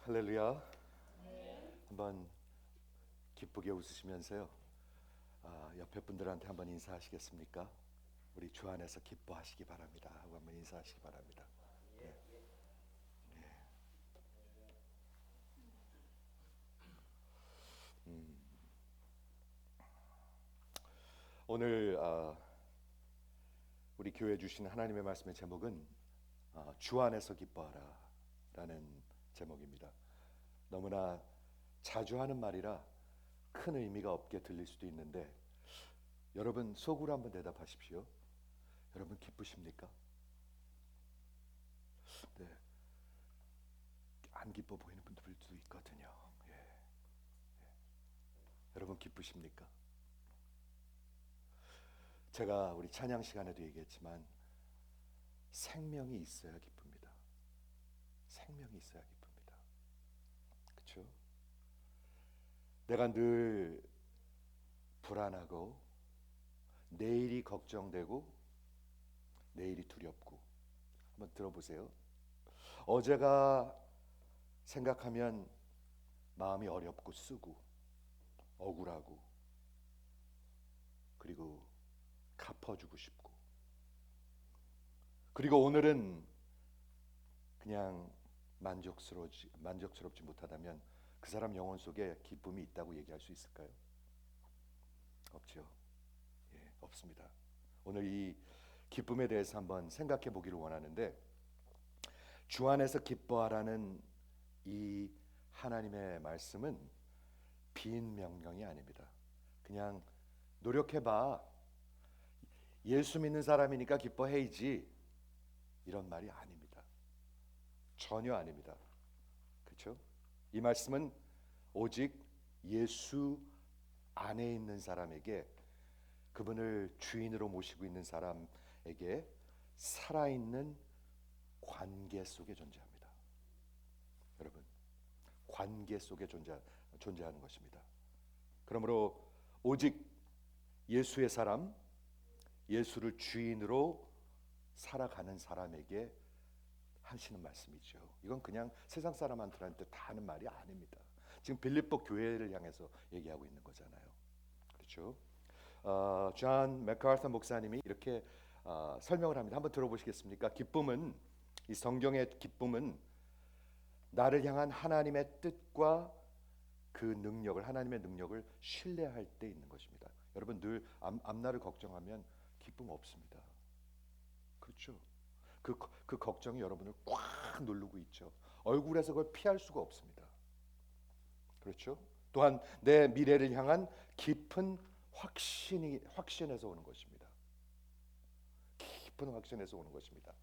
할렐루야. 한번 기쁘게 웃으시면서요. 옆에 분들한테 한번 인사하시겠습니까? 우리 주 안에서 기뻐하시기 바랍니다 하고 한번 인사하시기 바랍니다. 네. 음, 오늘 우리 교회 주신 하나님의 말씀의 제목은 주 안에서 기뻐하라 라는 제목입니다. 너무나 자주 하는 말이라 큰 의미가 없게 들릴 수도 있는데, 여러분 속으로 한번 대답하십시오. 여러분 기쁘십니까? 네, 안 기뻐 보이는 분들도 있거든요. 예. 여러분 기쁘십니까? 제가 우리 찬양 시간에도 얘기했지만 생명이 있어야 기쁩니다. 생명이 있어야 기쁩니다. 그렇죠? 내가 늘 불안하고 내일이 걱정되고 내일이 두렵고, 한번 들어보세요. 어제가 생각하면 마음이 어렵고 쓰고 억울하고, 그리고 갚아주고 싶고, 그리고 오늘은 그냥 만족스럽지 못하다면 그 사람 영혼 속에 기쁨이 있다고 얘기할 수 있을까요? 없죠. 예, 없습니다. 오늘 이 기쁨에 대해서 한번 생각해 보기를 원하는데, 주 안에서 기뻐하라는 이 하나님의 말씀은 빈 명령이 아닙니다. 그냥 노력해봐, 예수 믿는 사람이니까 기뻐해야지, 이런 말이 아닙니다. 전혀 아닙니다. 그렇죠? 이 말씀은 오직 예수 안에 있는 사람에게, 그분을 주인으로 모시고 있는 사람에게 살아있는 관계 속에 존재합니다. 여러분, 관계 속에 존재하는 것입니다. 그러므로 오직 예수의 사람, 예수를 주인으로 살아가는 사람에게 하시는 말씀이죠. 이건 그냥 세상 사람한테 다 하는 말이 아닙니다. 지금 빌립보 교회를 향해서 얘기하고 있는 거잖아요. 그렇죠? 존 맥카터 목사님이 이렇게 설명을 합니다. 한번 들어보시겠습니까? 기쁨은, 이 성경의 기쁨은 나를 향한 하나님의 뜻과 그 능력을, 하나님의 능력을 신뢰할 때 있는 것입니다. 여러분 늘 앞날을 걱정하면 기쁨 없습니다. 그렇죠? 그 걱정이 여러분을 꽉 누르고 있죠. 얼굴에서 그걸 피할 수가 없습니다. 그렇죠? 또한 내 미래를 향한 깊은 확신에서 오는 것입니다. 깊은 확신에서 오는 것입니다.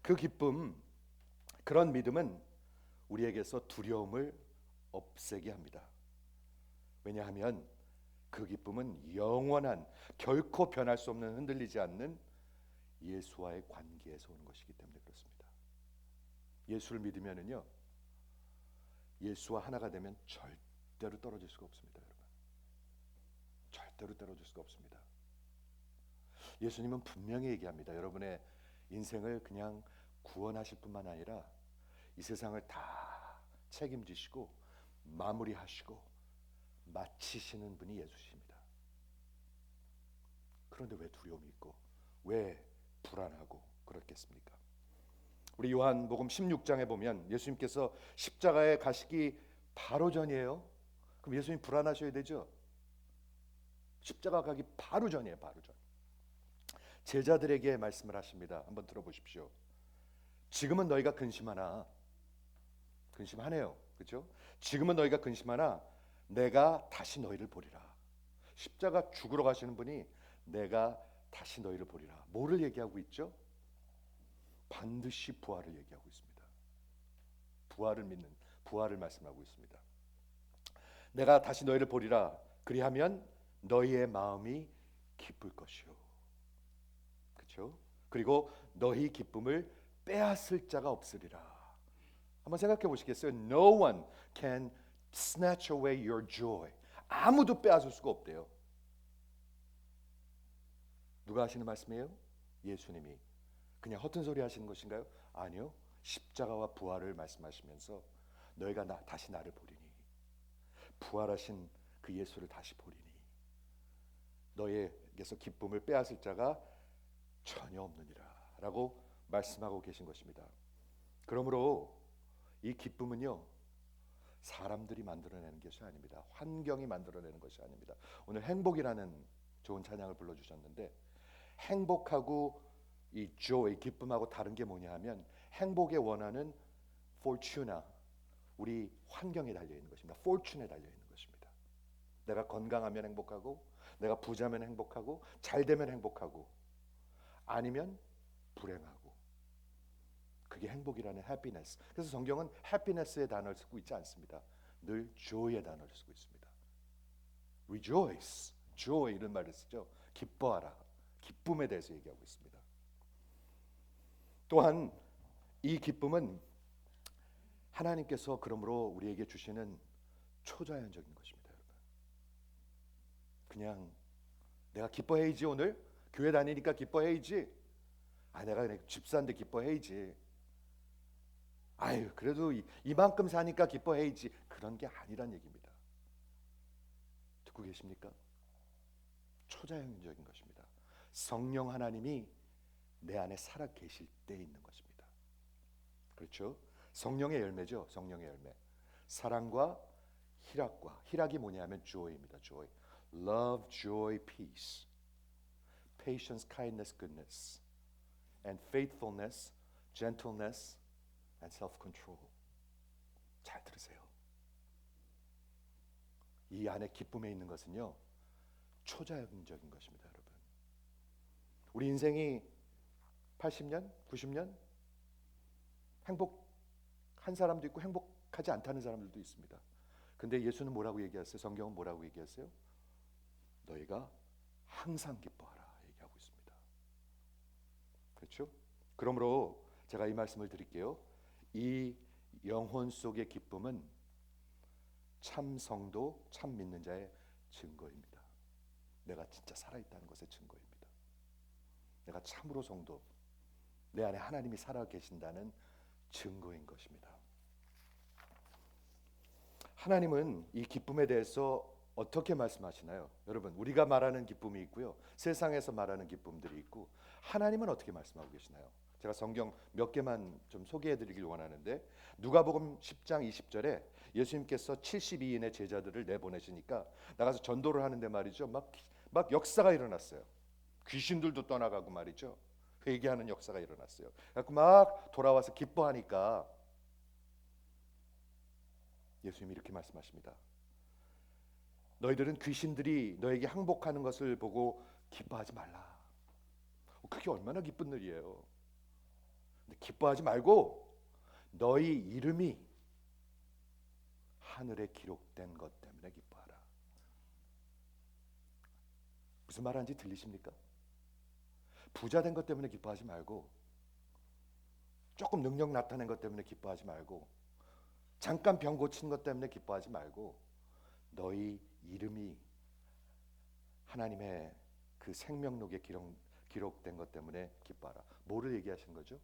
그 기쁨, 그런 믿음은 우리에게서 두려움을 없애게 합니다. 왜냐하면 그 기쁨은 영원한, 결코 변할 수 없는, 흔들리지 않는 예수와의 관계에서 오는 것이기 때문에 그렇습니다. 예수를 믿으면은요, 예수와 하나가 되면 절대로 떨어질 수가 없습니다. 여러분, 절대로 떨어질 수가 없습니다. 예수님은 분명히 얘기합니다. 여러분의 인생을 그냥 구원하실 뿐만 아니라 이 세상을 다 책임지시고 마무리하시고 마치시는 분이 예수십니다. 그런데 왜 두려움이 있고 왜 불안하고 그렇겠습니까? 우리 요한복음 16장에 보면 예수님께서 십자가에 가시기 바로 전이에요. 그럼 예수님 불안하셔야 되죠? 십자가 가기 바로 전이에요. 바로 전. 제자들에게 말씀을 하십니다. 한번 들어보십시오. 지금은 너희가 근심하나, 근심하네요. 그렇죠? 지금은 너희가 근심하나 내가 다시 너희를 보리라. 십자가 죽으러 가시는 분이 내가 다시 너희를 보리라. 뭐를 얘기하고 있죠? 반드시 부활을 얘기하고 있습니다. 부활을 믿는, 부활을 말씀하고 있습니다. 내가 다시 너희를 보리라. 그리하면 너희의 마음이 기쁠 것이요. 그렇죠? 그리고 너희 기쁨을 빼앗을 자가 없으리라. 한번 생각해 보시겠어요? No one can snatch away your joy. 아무도 빼앗을 수가 없대요. 누가 하시는 말씀이에요? 예수님이. 그냥 허튼 소리 하시는 것인가요? 아니요. 십자가와 부활을 말씀하시면서 너희가 다시 나를 보리니, 부활하신 그 예수를 다시 보리니 너희에게서 기쁨을 빼앗을 자가 전혀 없느니라 라고 말씀하고 계신 것입니다. 그러므로 이 기쁨은요, 사람들이 만들어내는 것이 아닙니다. 환경이 만들어내는 것이 아닙니다. 오늘 행복이라는 좋은 찬양을 불러주셨는데, 행복하고 이 joy, 기쁨하고 다른 게 뭐냐 하면, 행복의 원하는 fortune나 우리 환경에 달려있는 것입니다. fortune에 달려있는 것입니다. 내가 건강하면 행복하고, 내가 부자면 행복하고, 잘되면 행복하고, 아니면 불행하고, 그게 행복이라는 happiness. 그래서 성경은 happiness의 단어를 쓰고 있지 않습니다. 늘 joy의 단어를 쓰고 있습니다. rejoice, joy 이런 말을 쓰죠. 기뻐하라, 기쁨에 대해서 얘기하고 있습니다. 또한 이 기쁨은 하나님께서 그러므로 우리에게 주시는 초자연적인 것입니다. 여러분, 그냥 내가 기뻐해야지, 오늘 교회 다니니까 기뻐해야지, 내가 집사인데 기뻐해야지, 그래도 이만큼 사니까 기뻐해야지, 그런 게 아니란 얘기입니다. 듣고 계십니까? 초자연적인 것입니다. 성령 하나님이 내 안에 살아 계실 때 있는 것입니다. 그렇죠? 성령의 열매죠. 성령의 열매. 사랑과 희락과, 희락이 뭐냐면 joy입니다. joy. love, joy, peace, patience, kindness, goodness, and faithfulness, gentleness, and self-control. 잘 들으세요. 이 안에 기쁨에 있는 것은요, 초자연적인 것입니다. 여러분, 우리 인생이 80년, 90년 행복한 사람도 있고 행복하지 않다는 사람들도 있습니다. 근데 예수는 뭐라고 얘기하세요? 성경은 뭐라고 얘기하세요? 너희가 항상 기뻐하라 얘기하고 있습니다. 그렇죠? 그러므로 제가 이 말씀을 드릴게요. 이 영혼 속의 기쁨은 참 성도, 참 믿는 자의 증거입니다. 내가 진짜 살아있다는 것의 증거입니다. 내가 참으로 성도, 내 안에 하나님이 살아 계신다는 증거인 것입니다. 하나님은 이 기쁨에 대해서 어떻게 말씀하시나요? 여러분, 우리가 말하는 기쁨이 있고요, 세상에서 말하는 기쁨들이 있고, 하나님은 어떻게 말씀하고 계시나요? 제가 성경 몇 개만 좀 소개해드리길 원하는데, 누가복음 10장 20절에 예수님께서 72인의 제자들을 내보내시니까 나가서 전도를 하는데 말이죠, 막 역사가 일어났어요. 귀신들도 떠나가고 말이죠, 회개하는 역사가 일어났어요. 그래서 막 돌아와서 기뻐하니까 예수님이 이렇게 말씀하십니다. 너희들은 귀신들이 너에게 항복하는 것을 보고 기뻐하지 말라. 그게 얼마나 기쁜 일이에요. 근데 기뻐하지 말고 너희 이름이 하늘에 기록된 것 때문에 기뻐하라. 무슨 말하는지 들리십니까? 부자 된 것 때문에 기뻐하지 말고, 조금 능력 나타낸 것 때문에 기뻐하지 말고, 잠깐 병 고친 것 때문에 기뻐하지 말고, 너희 이름이 하나님의 그 생명록에 기록된 것 때문에 기뻐하라. 뭐를 얘기하시는 거죠?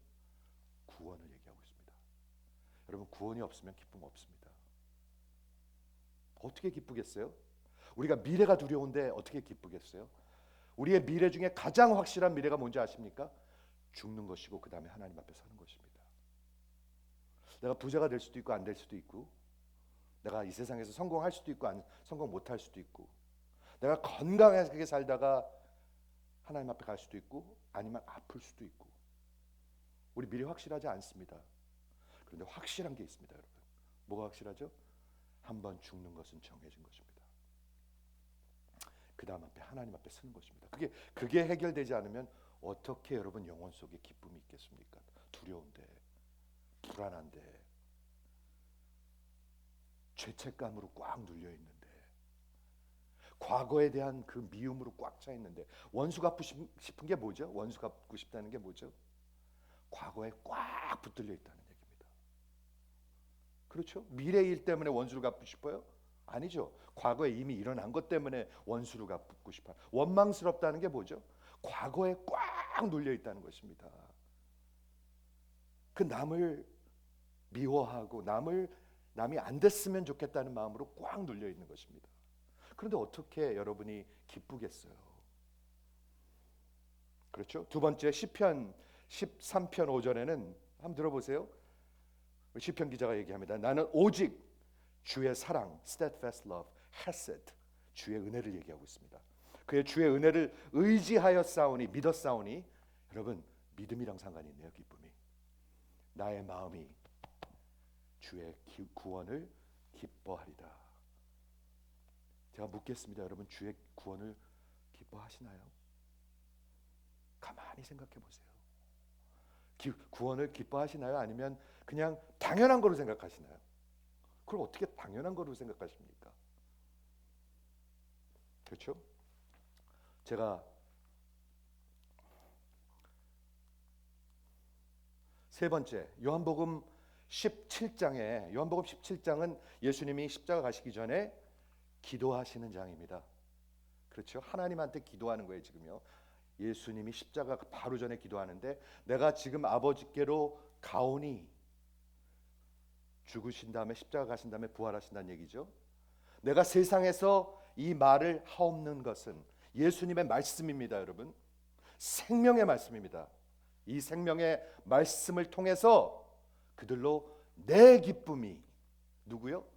구원을 얘기하고 있습니다. 여러분, 구원이 없으면 기쁨 없습니다. 어떻게 기쁘겠어요? 우리가 미래가 두려운데 어떻게 기쁘겠어요? 우리의 미래 중에 가장 확실한 미래가 뭔지 아십니까? 죽는 것이고 그 다음에 하나님 앞에 서는 것입니다. 내가 부자가 될 수도 있고 안 될 수도 있고, 내가 이 세상에서 성공할 수도 있고 성공 못할 수도 있고, 내가 건강하게 살다가 하나님 앞에 갈 수도 있고, 아니면 아플 수도 있고, 우리 미래 확실하지 않습니다. 그런데 확실한 게 있습니다. 여러분, 뭐가 확실하죠? 한번 죽는 것은 정해진 것입니다. 그 다음 앞에 하나님 앞에 서는 것입니다. 그게 해결되지 않으면 어떻게 여러분 영혼 속에 기쁨이 있겠습니까? 두려운데, 불안한데, 죄책감으로 꽉 눌려 있는데, 과거에 대한 그 미움으로 꽉 차 있는데, 원수 갚고 싶은 게 뭐죠? 원수 갚고 싶다는 게 뭐죠? 과거에 꽉 붙들려 있다는 얘기입니다. 그렇죠? 미래 일 때문에 원수를 갚고 싶어요? 아니죠. 과거에 이미 일어난 것 때문에 원수를 갚고 싶어요. 원망스럽다는 게 뭐죠? 과거에 꽉 눌려 있다는 것입니다. 그 남을 미워하고 남을 남이 안 됐으면 좋겠다는 마음으로 꽉 눌려 있는 것입니다. 그런데 어떻게 여러분이 기쁘겠어요? 그렇죠? 두 번째 시편 13편 5절에는 한번 들어보세요. 시편 기자가 얘기합니다. 나는 오직 주의 사랑, steadfast love, hesed, 주의 은혜를 얘기하고 있습니다. 그의 주의 은혜를 의지하여 싸우니, 믿어 싸우니, 여러분 믿음이랑 상관이 있네요. 기쁨이. 나의 마음이 주의 구원을 기뻐하리다. 제가 묻겠습니다. 여러분 주의 구원을 기뻐하시나요? 가만히 생각해 보세요. 구원을 기뻐하시나요? 아니면 그냥 당연한 거로 생각하시나요? 그걸 어떻게 당연한 거로 생각하십니까? 그렇죠? 제가 세 번째 요한복음 17장은 예수님이 십자가 가시기 전에 기도하시는 장입니다. 그렇죠? 하나님한테 기도하는 거예요. 지금요. 예수님이 십자가 바로 전에 기도하는데 내가 지금 아버지께로 가오니, 죽으신 다음에 십자가 가신 다음에 부활하신다는 얘기죠. 내가 세상에서 이 말을 하옵는 것은 예수님의 말씀입니다. 여러분 생명의 말씀입니다. 이 생명의 말씀을 통해서 그들로 내 기쁨이, 누구요?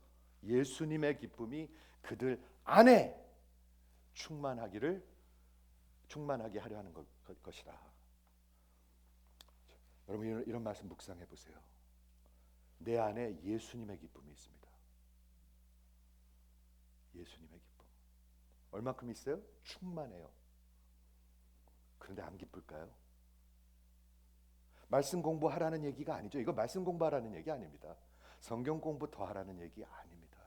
예수님의 기쁨이 그들 안에 충만하게 하려 하는 것이다. 여러분 이런 말씀 묵상해 보세요. 내 안에 예수님의 기쁨이 있습니다. 예수님의 기쁨. 얼마큼 있어요? 충만해요. 그런데 안 기쁠까요? 말씀 공부하라는 얘기가 아니죠. 이거 말씀 공부하라는 얘기 아닙니다. 성경 공부 더 하라는 얘기 아닙니다.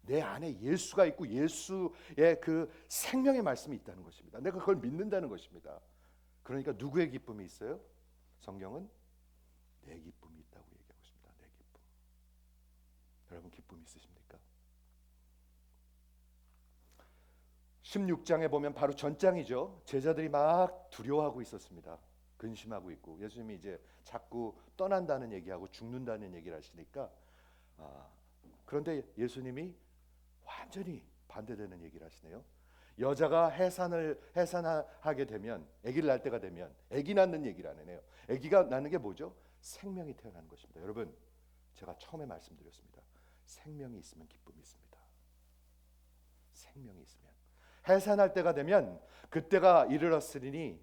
내 안에 예수가 있고 예수의 그 생명의 말씀이 있다는 것입니다. 내가 그걸 믿는다는 것입니다. 그러니까 누구의 기쁨이 있어요? 성경은 내 기쁨이 있다고 얘기하고 있습니다. 내 기쁨. 여러분 기쁨 있으십니까? 16장에 보면 바로 전장이죠. 제자들이 막 두려워하고 있었습니다. 근심하고 있고 예수님이 이제 자꾸 떠난다는 얘기하고 죽는다는 얘기를 하시니까 그런데 예수님이 완전히 반대되는 얘기를 하시네요. 여자가 해산하게 되면, 아기를 낳을 때가 되면, 아기 낳는 얘기를 하네요. 아기가 낳는 게 뭐죠? 생명이 태어나는 것입니다. 여러분 제가 처음에 말씀드렸습니다. 생명이 있으면 기쁨이 있습니다. 생명이 있으면. 해산할 때가 되면 그때가 이르렀으니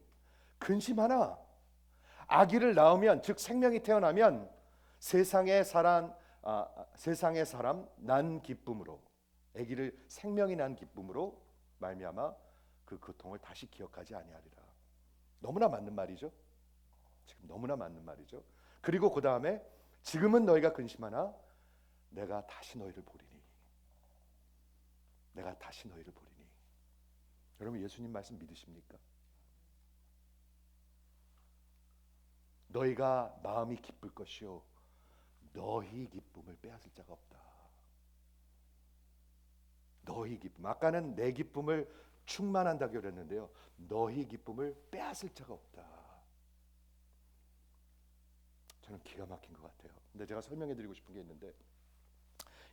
근심하나 아기를 낳으면, 즉 생명이 태어나면 세상의 사람 난 기쁨으로, 아기를 생명이 난 기쁨으로 말미암아 그 고통을 다시 기억하지 아니하리라. 너무나 맞는 말이죠. 지금 너무나 맞는 말이죠. 그리고 그 다음에 지금은 너희가 근심하나 내가 다시 너희를 보리니. 내가 다시 너희를 보리니. 여러분 예수님 말씀 믿으십니까? 너희가 마음이 기쁠 것이요 너희 기쁨을 빼앗을 자가 없다. 너희 기쁨. 아까는 내 기쁨을 충만한다고 그랬는데요. 너희 기쁨을 빼앗을 자가 없다. 저는 기가 막힌 것 같아요. 근데 제가 설명해 드리고 싶은 게 있는데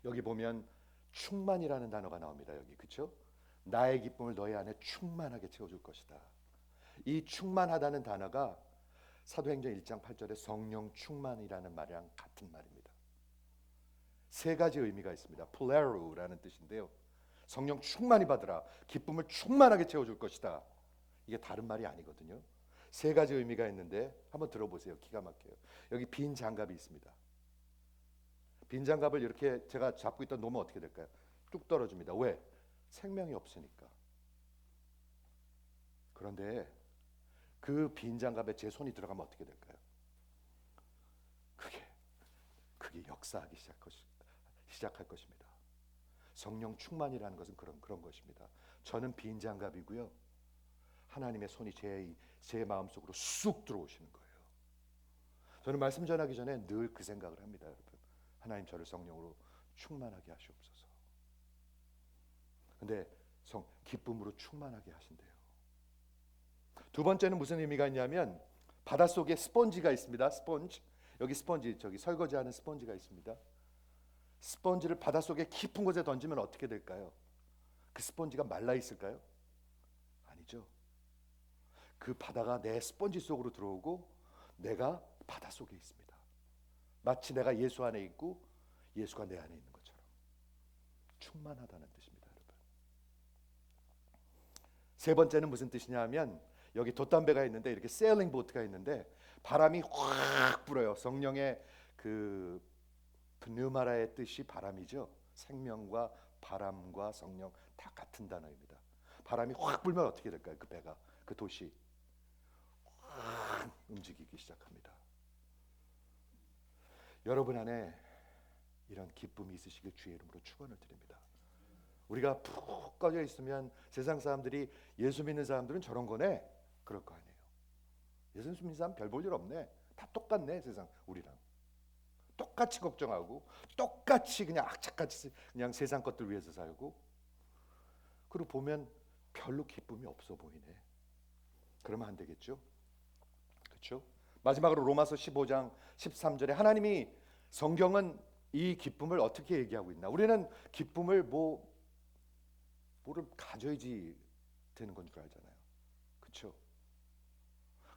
여기 보면 충만이라는 단어가 나옵니다. 여기 그렇죠? 나의 기쁨을 너희 안에 충만하게 채워줄 것이다. 이 충만하다는 단어가 사도행전 1장 8절에 성령 충만이라는 말이랑 같은 말입니다. 세 가지 의미가 있습니다. 플레루라는 뜻인데요. 성령 충만히 받으라. 기쁨을 충만하게 채워줄 것이다. 이게 다른 말이 아니거든요. 세 가지 의미가 있는데 한번 들어보세요. 기가 막혀요. 여기 빈 장갑이 있습니다. 빈 장갑을 이렇게 제가 잡고 있다 놓으면 어떻게 될까요? 뚝 떨어집니다. 왜? 생명이 없으니까. 그런데 그 빈 장갑에 제 손이 들어가면 어떻게 될까요? 그게 역사하기 시작할 것입니다. 성령 충만이라는 것은 그런 것입니다. 저는 빈 장갑이고요. 하나님의 손이 제 마음속으로 쑥 들어오시는 거예요. 저는 말씀 전하기 전에 늘 그 생각을 합니다. 여러분, 하나님 저를 성령으로 충만하게 하시옵소서. 근데 기쁨으로 충만하게 하신대요. 두 번째는 무슨 의미가 있냐면 바닷속에 스펀지가 있습니다. 스펀지. 여기 스펀지, 저기 설거지하는 스펀지가 있습니다. 스펀지를 바닷속에 깊은 곳에 던지면 어떻게 될까요? 그 스펀지가 말라 있을까요? 아니죠. 그 바다가 내 스펀지 속으로 들어오고 내가 바다 속에 있습니다. 마치 내가 예수 안에 있고 예수가 내 안에 있는 것처럼 충만하다는 뜻입니다, 여러분. 세 번째는 무슨 뜻이냐 하면 여기 돛담배가 있는데 이렇게 세일링 보트가 있는데 바람이 확 불어요. 성령의 그 pneumara의 뜻이 바람이죠. 생명과 바람과 성령 다 같은 단어입니다. 바람이 확 불면 어떻게 될까요? 그 배가, 그 돛이 확 움직이기 시작합니다. 여러분 안에 이런 기쁨이 있으시길 주의 이름으로 축원을 드립니다. 우리가 푹 꺼져 있으면 세상 사람들이 예수 믿는 사람들은 저런 거네 그럴 거 아니에요. 예수 믿는 사람 별 볼 일 없네. 다 똑같네. 세상 우리랑 똑같이 걱정하고 똑같이 그냥 악착같이 그냥 세상 것들 위해서 살고, 그리고 보면 별로 기쁨이 없어 보이네. 그러면 안 되겠죠? 그렇죠? 마지막으로 로마서 15장 13절에 하나님이, 성경은 이 기쁨을 어떻게 얘기하고 있나? 우리는 기쁨을 뭐를 가져야지 되는 건 줄 알잖아요. 그렇죠?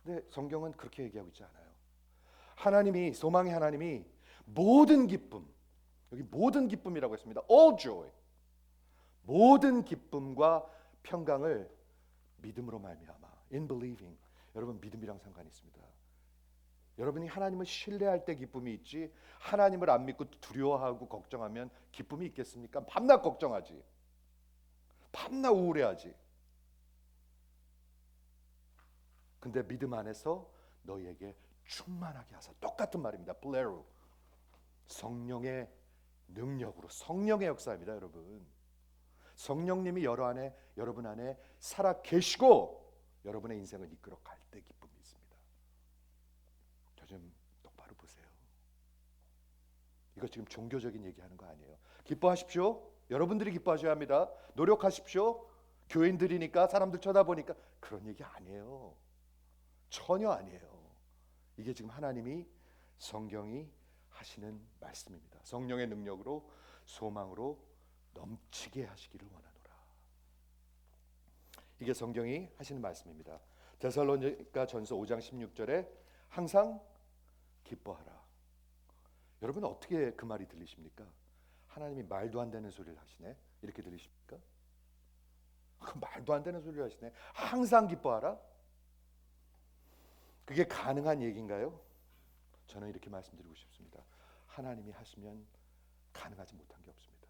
근데 성경은 그렇게 얘기하고 있지 않아요. 하나님이, 소망의 하나님이 모든 기쁨, 여기 모든 기쁨이라고 했습니다. All joy, 모든 기쁨과 평강을 믿음으로 말미암아, in believing. 여러분, 믿음이랑 상관이 있습니다. 여러분이 하나님을 신뢰할 때 기쁨이 있지, 하나님을 안 믿고 두려워하고 걱정하면 기쁨이 있겠습니까? 밤낮 걱정하지, 밤낮 우울해하지. 근데 믿음 안에서 너희에게 충만하게 하사, 똑같은 말입니다. 플레로, 성령의 능력으로, 성령의 역사입니다. 여러분, 성령님이 여러분 안에 살아 계시고 여러분의 인생을 이끌어 갈 때 기쁨이 있습니다. 저 좀 똑바로 보세요. 이거 지금 종교적인 얘기하는 거 아니에요. 기뻐하십시오. 여러분들이 기뻐하셔야 합니다. 노력하십시오. 교인들이니까, 사람들 쳐다보니까, 그런 얘기 아니에요. 전혀 아니에요. 이게 지금 하나님이, 성경이 하시는 말씀입니다. 성령의 능력으로, 소망으로 넘치게 하시기를 원하노라. 이게 성경이 하시는 말씀입니다. 데살로니가 전서 5장 16절에 항상 기뻐하라. 여러분, 어떻게 그 말이 들리십니까? 하나님이 말도 안 되는 소리를 하시네, 이렇게 들리십니까? 그 말도 안 되는 소리를 하시네. 항상 기뻐하라. 그게 가능한 얘기인가요? 저는 이렇게 말씀드리고 싶습니다. 하나님이 하시면 가능하지 못한 게 없습니다.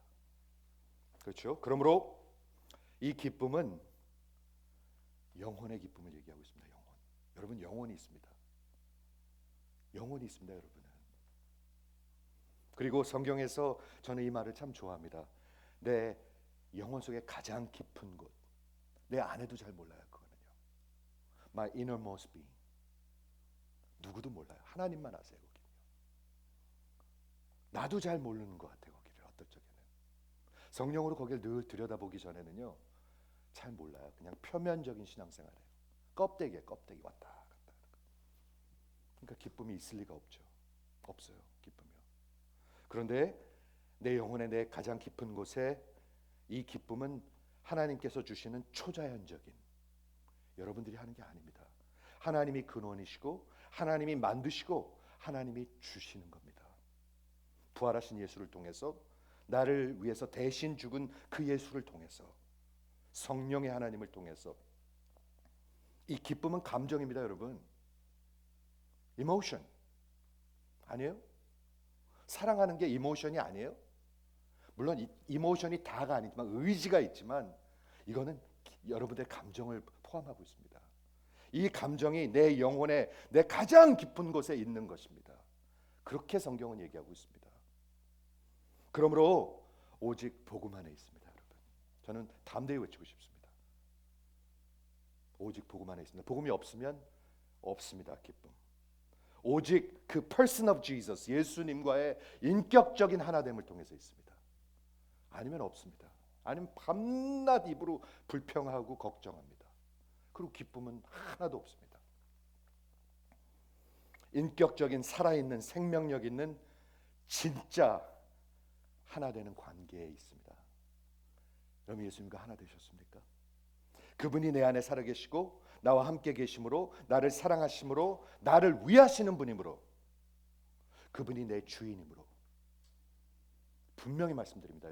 그렇죠? 그러므로 이 기쁨은 영혼의 기쁨을 얘기하고 있습니다. 영혼. 여러분, 영혼이 있습니다. 영혼이 있습니다, 여러분은. 그리고 성경에서 저는 이 말을 참 좋아합니다. 내 영혼 속에 가장 깊은 곳, 내 아내도 잘 몰라요. 그거는요, My innermost being. 누구도 몰라요. 하나님만 아세요. 거기는요. 나도 잘 모르는 것 같아요. 거기를 어떨 적에는 성령으로 거기를 늘 들여다보기 전에는요, 잘 몰라요. 그냥 표면적인 신앙생활이에요. 껍데기 왔다 갔다. 그러니까 기쁨이 있을 리가 없죠. 없어요, 기쁨이요. 그런데 내 영혼의 내 가장 깊은 곳에 이 기쁨은 하나님께서 주시는 초자연적인, 여러분들이 하는 게 아닙니다. 하나님이 근원이시고 하나님이 만드시고 하나님이 주시는 겁니다. 부활하신 예수를 통해서, 나를 위해서 대신 죽은 그 예수를 통해서, 성령의 하나님을 통해서. 이 기쁨은 감정입니다, 여러분. 이모션 아니에요? 사랑하는 게 이모션이 아니에요? 물론 이모션이 다가 아니지만 의지가 있지만, 이거는 여러분의 감정을 포함하고 있습니다. 이 감정이 내 영혼의 내 가장 깊은 곳에 있는 것입니다. 그렇게 성경은 얘기하고 있습니다. 그러므로 오직 복음 안에 있습니다, 여러분. 저는 담대히 외치고 싶습니다. 오직 복음 안에 있습니다. 복음이 없으면 없습니다, 기쁨. 오직 그 person of Jesus, 예수님과의 인격적인 하나됨을 통해서 있습니다. 아니면 없습니다. 아니면 밤낮 입으로 불평하고 걱정합니다. 그리고 기쁨은 하나도 없습니다. 인격적인 살아있는 생명력 있는 진짜 하나 되는 관계에 있습니다. 여러분 예수님과 하나 되셨습니까? 그분이 내 안에 살아 계시고 나와 함께 계심으로, 나를 사랑하심으로, 나를 위하시는 분이므로, 그분이 내 주인이므로 분명히 말씀드립니다.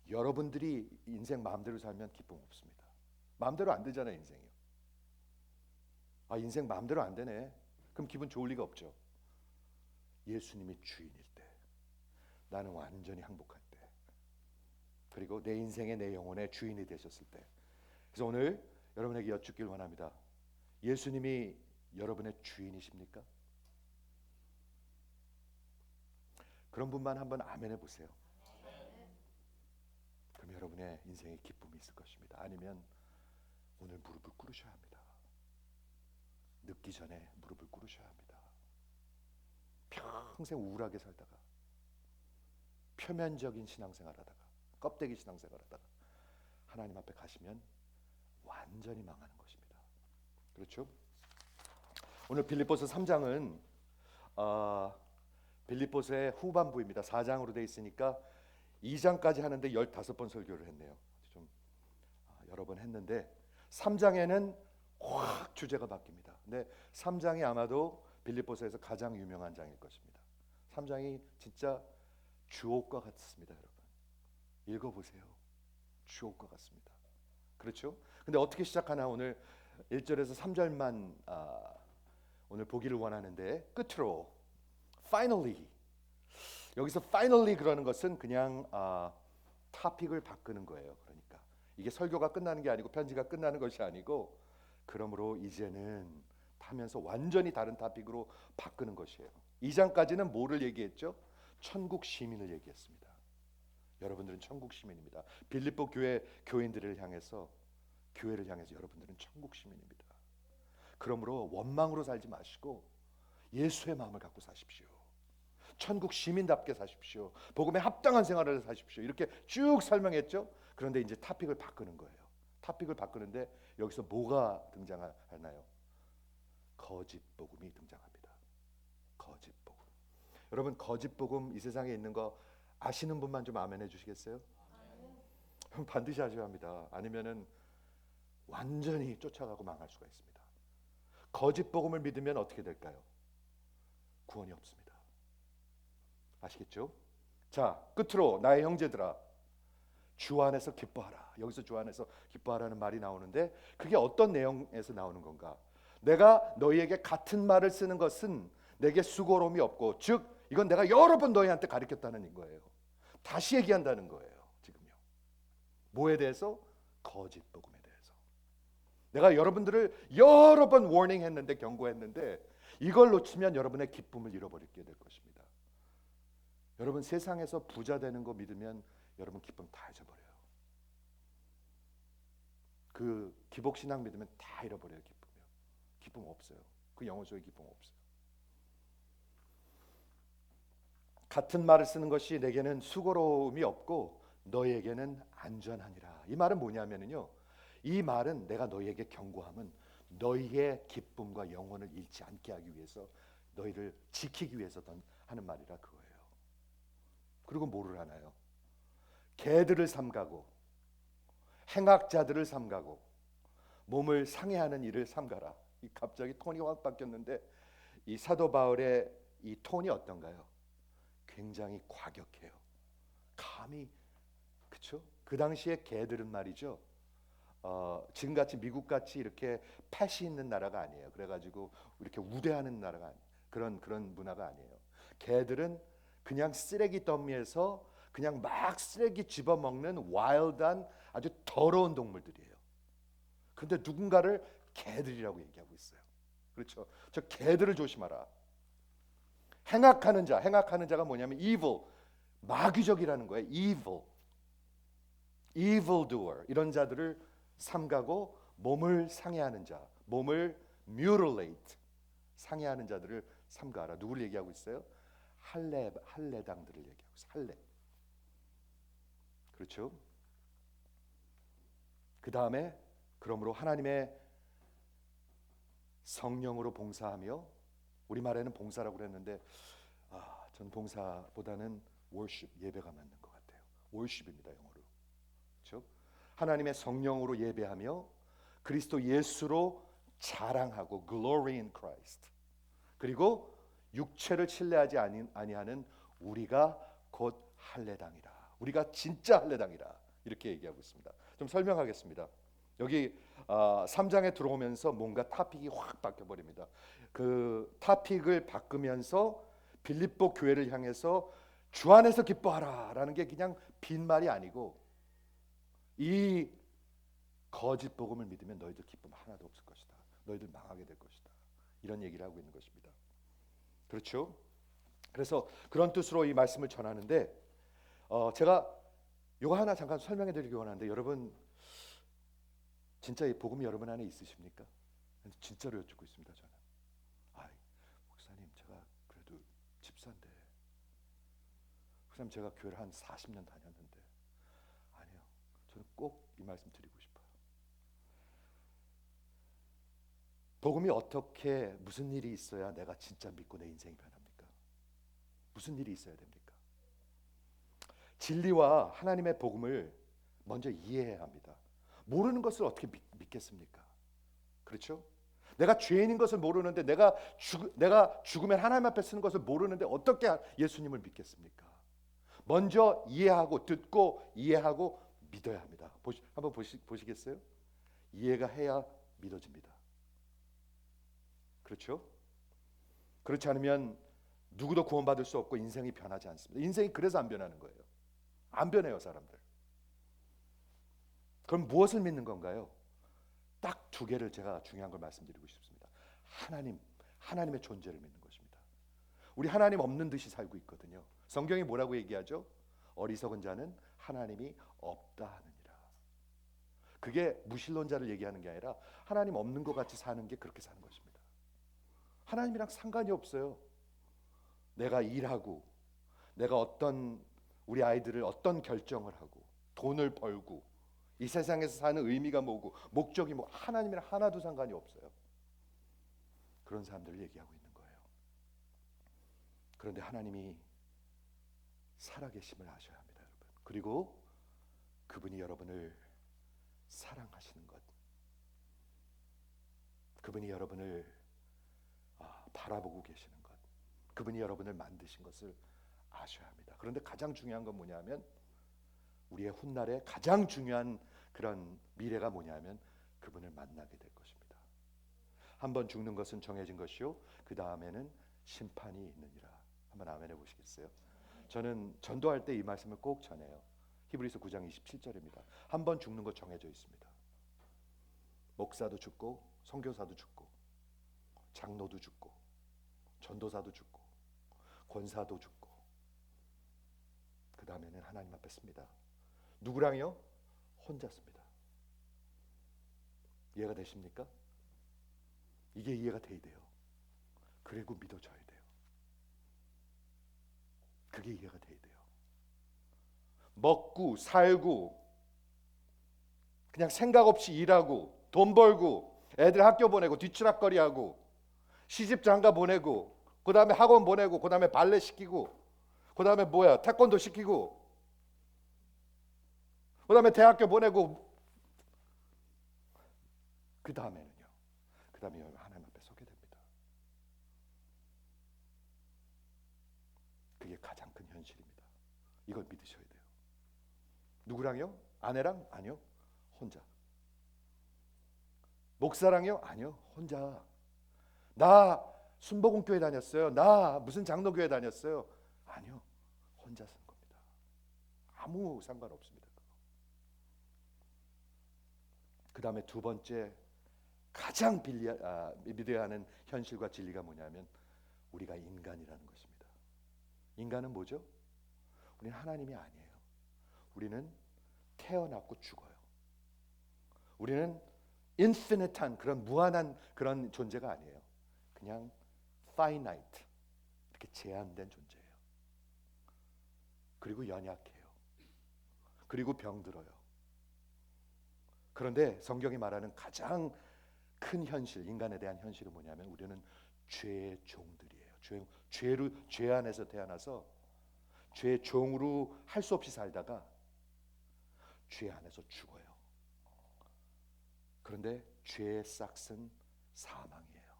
여러분들이 인생 마음대로 살면 기쁨 없습니다. 마음대로 안 되잖아요. 인생이요. 인생 마음대로 안 되네. 그럼 기분 좋을 리가 없죠. 예수님이 주인일 때, 나는 완전히 행복할 때, 그리고 내 인생의 내 영혼의 주인이 되셨을 때. 그래서 오늘 여러분에게 여쭙길 원합니다. 예수님이 여러분의 주인이십니까? 그런 분만 한번 아멘 해보세요. 그럼 여러분의 인생에 기쁨이 있을 것입니다. 아니면 오늘 무릎을 꿇으셔야 합니다. 늦기 전에 무릎을 꿇으셔야 합니다. 평생 우울하게 살다가, 표면적인 신앙생활 하다가, 껍데기 신앙생활 하다가 하나님 앞에 가시면 완전히 망하는 것입니다. 그렇죠? 오늘 빌립보서 3장은 빌립보서의 후반부입니다. 4장으로 되어 있으니까 2장까지 하는데 15번 설교를 했네요. 좀 여러 번 했는데 3장에는 확 주제가 바뀝니다. 근데 3장이 아마도 빌립보서에서 가장 유명한 장일 것입니다. 3장이 진짜 주옥과 같습니다. 여러분 읽어보세요. 주옥과 같습니다. 그렇죠? 근데 어떻게 시작하나 오늘 1절에서 3절만 오늘 보기를 원하는데, 끝으로 finally, 여기서 finally 그러는 것은 그냥 토픽을 바꾸는 거예요. 그러니까 이게 설교가 끝나는 게 아니고 편지가 끝나는 것이 아니고, 그러므로 이제는 하면서 완전히 다른 토픽으로 바꾸는 것이에요. 2장까지는 뭐를 얘기했죠? 천국 시민을 얘기했습니다. 여러분들은 천국 시민입니다. 빌립보 교회 교인들을 향해서, 교회를 향해서 여러분들은 천국 시민입니다. 그러므로 원망으로 살지 마시고 예수의 마음을 갖고 사십시오. 천국 시민답게 사십시오. 복음에 합당한 생활을 사십시오. 이렇게 쭉 설명했죠. 그런데 이제 토픽을 바꾸는 거예요. 토픽을 바꾸는데 여기서 뭐가 등장하나요? 거짓 복음이 등장합니다. 거짓 복음. 여러분 거짓 복음 이 세상에 있는 거 아시는 분만 좀 아멘 해주시겠어요? 반드시 하셔야 합니다. 아니면은 완전히 쫓아가고 망할 수가 있습니다. 거짓 복음을 믿으면 어떻게 될까요? 구원이 없습니다. 아시겠죠? 자, 끝으로 나의 형제들아 주 안에서 기뻐하라. 여기서 주 안에서 기뻐하라는 말이 나오는데, 그게 어떤 내용에서 나오는 건가? 내가 너희에게 같은 말을 쓰는 것은 내게 수고로움이 없고, 즉 이건 내가 여러 번 너희한테 가르쳤다는 거예요. 다시 얘기한다는 거예요. 지금요. 뭐에 대해서? 거짓 복음에 대해서. 내가 여러분들을 여러 번 워닝했는데, 경고했는데, 이걸 놓치면 여러분의 기쁨을 잃어버리게 될 것입니다. 여러분 세상에서 부자 되는 거 믿으면 여러분 기쁨 다 잊어버려요. 그 기복신앙 믿으면 다 잃어버려요. 기쁨 없어요. 그 영혼 속에 기쁨 없어요. 같은 말을 쓰는 것이 내게는 수고로움이 없고 너희에게는 안전하니라. 이 말은 뭐냐면요, 이 말은 내가 너희에게 경고함은 너희의 기쁨과 영혼을 잃지 않게 하기 위해서, 너희를 지키기 위해서 하는 말이라 그거예요. 그리고 뭐를 하나요? 개들을 삼가고 행악자들을 삼가고 몸을 상해하는 일을 삼가라. 이 갑자기 톤이 확 바뀌었는데, 이 사도 바울의 이 톤이 어떤가요? 굉장히 과격해요. 감히, 그렇죠? 그 당시에 개들은 말이죠. 지금같이 미국같이 이렇게 펫이 있는 나라가 아니에요. 그래가지고 이렇게 우대하는 나라가 아니에요. 그런 문화가 아니에요. 개들은 그냥 쓰레기 더미에서 그냥 막 쓰레기 집어먹는 와일드한 아주 더러운 동물들이에요. 그런데 누군가를 개들이라고 얘기하고 있어요. 그렇죠? 저 개들을 조심하라. 행악하는 자가 뭐냐면 evil, 마귀적이라는 거예요. evildoer, 이런 자들을 삼가고 몸을 상해하는 자, 몸을 mutilate, 상해하는 자들을 삼가라. 누구를 얘기하고 있어요? 할례당들을 얘기하고 있어요. 할례. 그렇죠? 그 다음에 그러므로 하나님의 성령으로 봉사하며 우리말에는 봉사라고 그랬는데 전 봉사보다는 worship, 예배가 맞는 것 같아요. worship입니다, 영어로. 그렇죠? 하나님의 성령으로 예배하며 그리스도 예수로 자랑하고 glory in Christ. 그리고 육체를 신뢰하지 아니하는 우리가 곧 할례당이라. 우리가 진짜 할례당이라. 이렇게 얘기하고 있습니다. 좀 설명하겠습니다. 여기 3장에 들어오면서 뭔가 토픽이 확 바뀌어 버립니다. 그 토픽을 바꾸면서 빌립보 교회를 향해서 주 안에서 기뻐하라라는 게 그냥 빈말이 아니고 이 거짓 복음을 믿으면 너희들 기쁨 하나도 없을 것이다. 너희들 망하게 될 것이다. 이런 얘기를 하고 있는 것입니다. 그렇죠? 그래서 그런 뜻으로 이 말씀을 전하는데 제가 이거 하나 잠깐 설명해 드리기 원하는데 여러분 진짜 이 복음이 여러분 안에 있으십니까? 진짜로 여쭙고 있습니다. 저는 목사님 제가 그래도 집사인데 목사님 제가 교회를 한 40년 다녔는데 아니요. 저는 꼭 이 말씀 드리고 싶어요. 복음이 어떻게 무슨 일이 있어야 내가 진짜 믿고 내 인생이 변합니까? 무슨 일이 있어야 됩니까? 진리와 하나님의 복음을 먼저 이해해야 합니다. 모르는 것을 어떻게 믿겠습니까? 그렇죠? 내가 죄인인 것을 모르는데 내가 죽으면 하나님 앞에 서는 것을 모르는데 어떻게 예수님을 믿겠습니까? 먼저 이해하고 듣고 이해하고 믿어야 합니다. 한번 보시겠어요? 이해가 해야 믿어집니다. 그렇죠? 그렇지 않으면 누구도 구원받을 수 없고 인생이 변하지 않습니다. 인생이 그래서 안 변하는 거예요. 안 변해요, 사람들. 그럼 무엇을 믿는 건가요? 딱 두 개를 제가 중요한 걸 말씀드리고 싶습니다. 하나님의 존재를 믿는 것입니다. 우리 하나님 없는 듯이 살고 있거든요. 성경이 뭐라고 얘기하죠? 어리석은 자는 하나님이 없다 하느니라. 그게 무신론자를 얘기하는 게 아니라 하나님 없는 것 같이 사는 게 그렇게 사는 것입니다. 하나님이랑 상관이 없어요. 내가 일하고 내가 우리 아이들을 어떤 결정을 하고 돈을 벌고 이 세상에서 사는 의미가 뭐고 목적이 뭐 하나님이랑 하나도 상관이 없어요. 그런 사람들을 얘기하고 있는 거예요. 그런데 하나님이 살아계심을 아셔야 합니다, 여러분. 그리고 그분이 여러분을 사랑하시는 것, 그분이 여러분을 바라보고 계시는 것, 그분이 여러분을 만드신 것을 아셔야 합니다. 그런데 가장 중요한 건 뭐냐면 우리의 훗날에 가장 중요한 그런 미래가 뭐냐면 그분을 만나게 될 것입니다. 한번 죽는 것은 정해진 것이요 그 다음에는 심판이 있느니라. 한번 아멘 해보시겠어요? 저는 전도할 때 이 말씀을 꼭 전해요. 히브리서 9장 27절입니다. 한번 죽는 것 정해져 있습니다. 목사도 죽고 선교사도 죽고 장로도 죽고 전도사도 죽고 권사도 죽고 그 다음에는 하나님 앞에 씁니다. 누구랑요? 혼자 씁니다. 이해가 되십니까? 이게 이해가 돼야 돼요. 그리고 믿어져야 돼요. 그게 이해가 돼야 돼요. 먹고 살고 그냥 생각 없이 일하고 돈 벌고 애들 학교 보내고 뒤치락거리하고 시집 장가 보내고 그 다음에 학원 보내고 그 다음에 발레 시키고 그 다음에 태권도 시키고 그 다음에 대학교 보내고 그 다음에 하나님 앞에 서게 됩니다. 그게 가장 큰 현실입니다. 이걸 믿으셔야 돼요. 누구랑요? 아내랑? 아니요. 혼자. 목사랑요? 아니요. 혼자. 나 순복음교회 다녔어요. 나 무슨 장로교회 다녔어요. 아니요. 혼자 쓴 겁니다. 아무 상관없습니다. 그 다음에 두 번째 가장 믿어야 하는 현실과 진리가 뭐냐면 우리가 인간이라는 것입니다. 인간은 뭐죠? 우리는 하나님이 아니에요. 우리는 태어났고 죽어요. 우리는 infinite한 그런 무한한 그런 존재가 아니에요. 그냥 finite 이렇게 제한된 존재예요. 그리고 연약해요. 그리고 병들어요. 그런데 성경이 말하는 가장 큰 현실, 인간에 대한 현실은 뭐냐면 우리는 죄의 종들이에요. 죄 안에서 태어나서 죄의 종으로 할 수 없이 살다가 죄 안에서 죽어요. 그런데 죄의 싹은 사망이에요.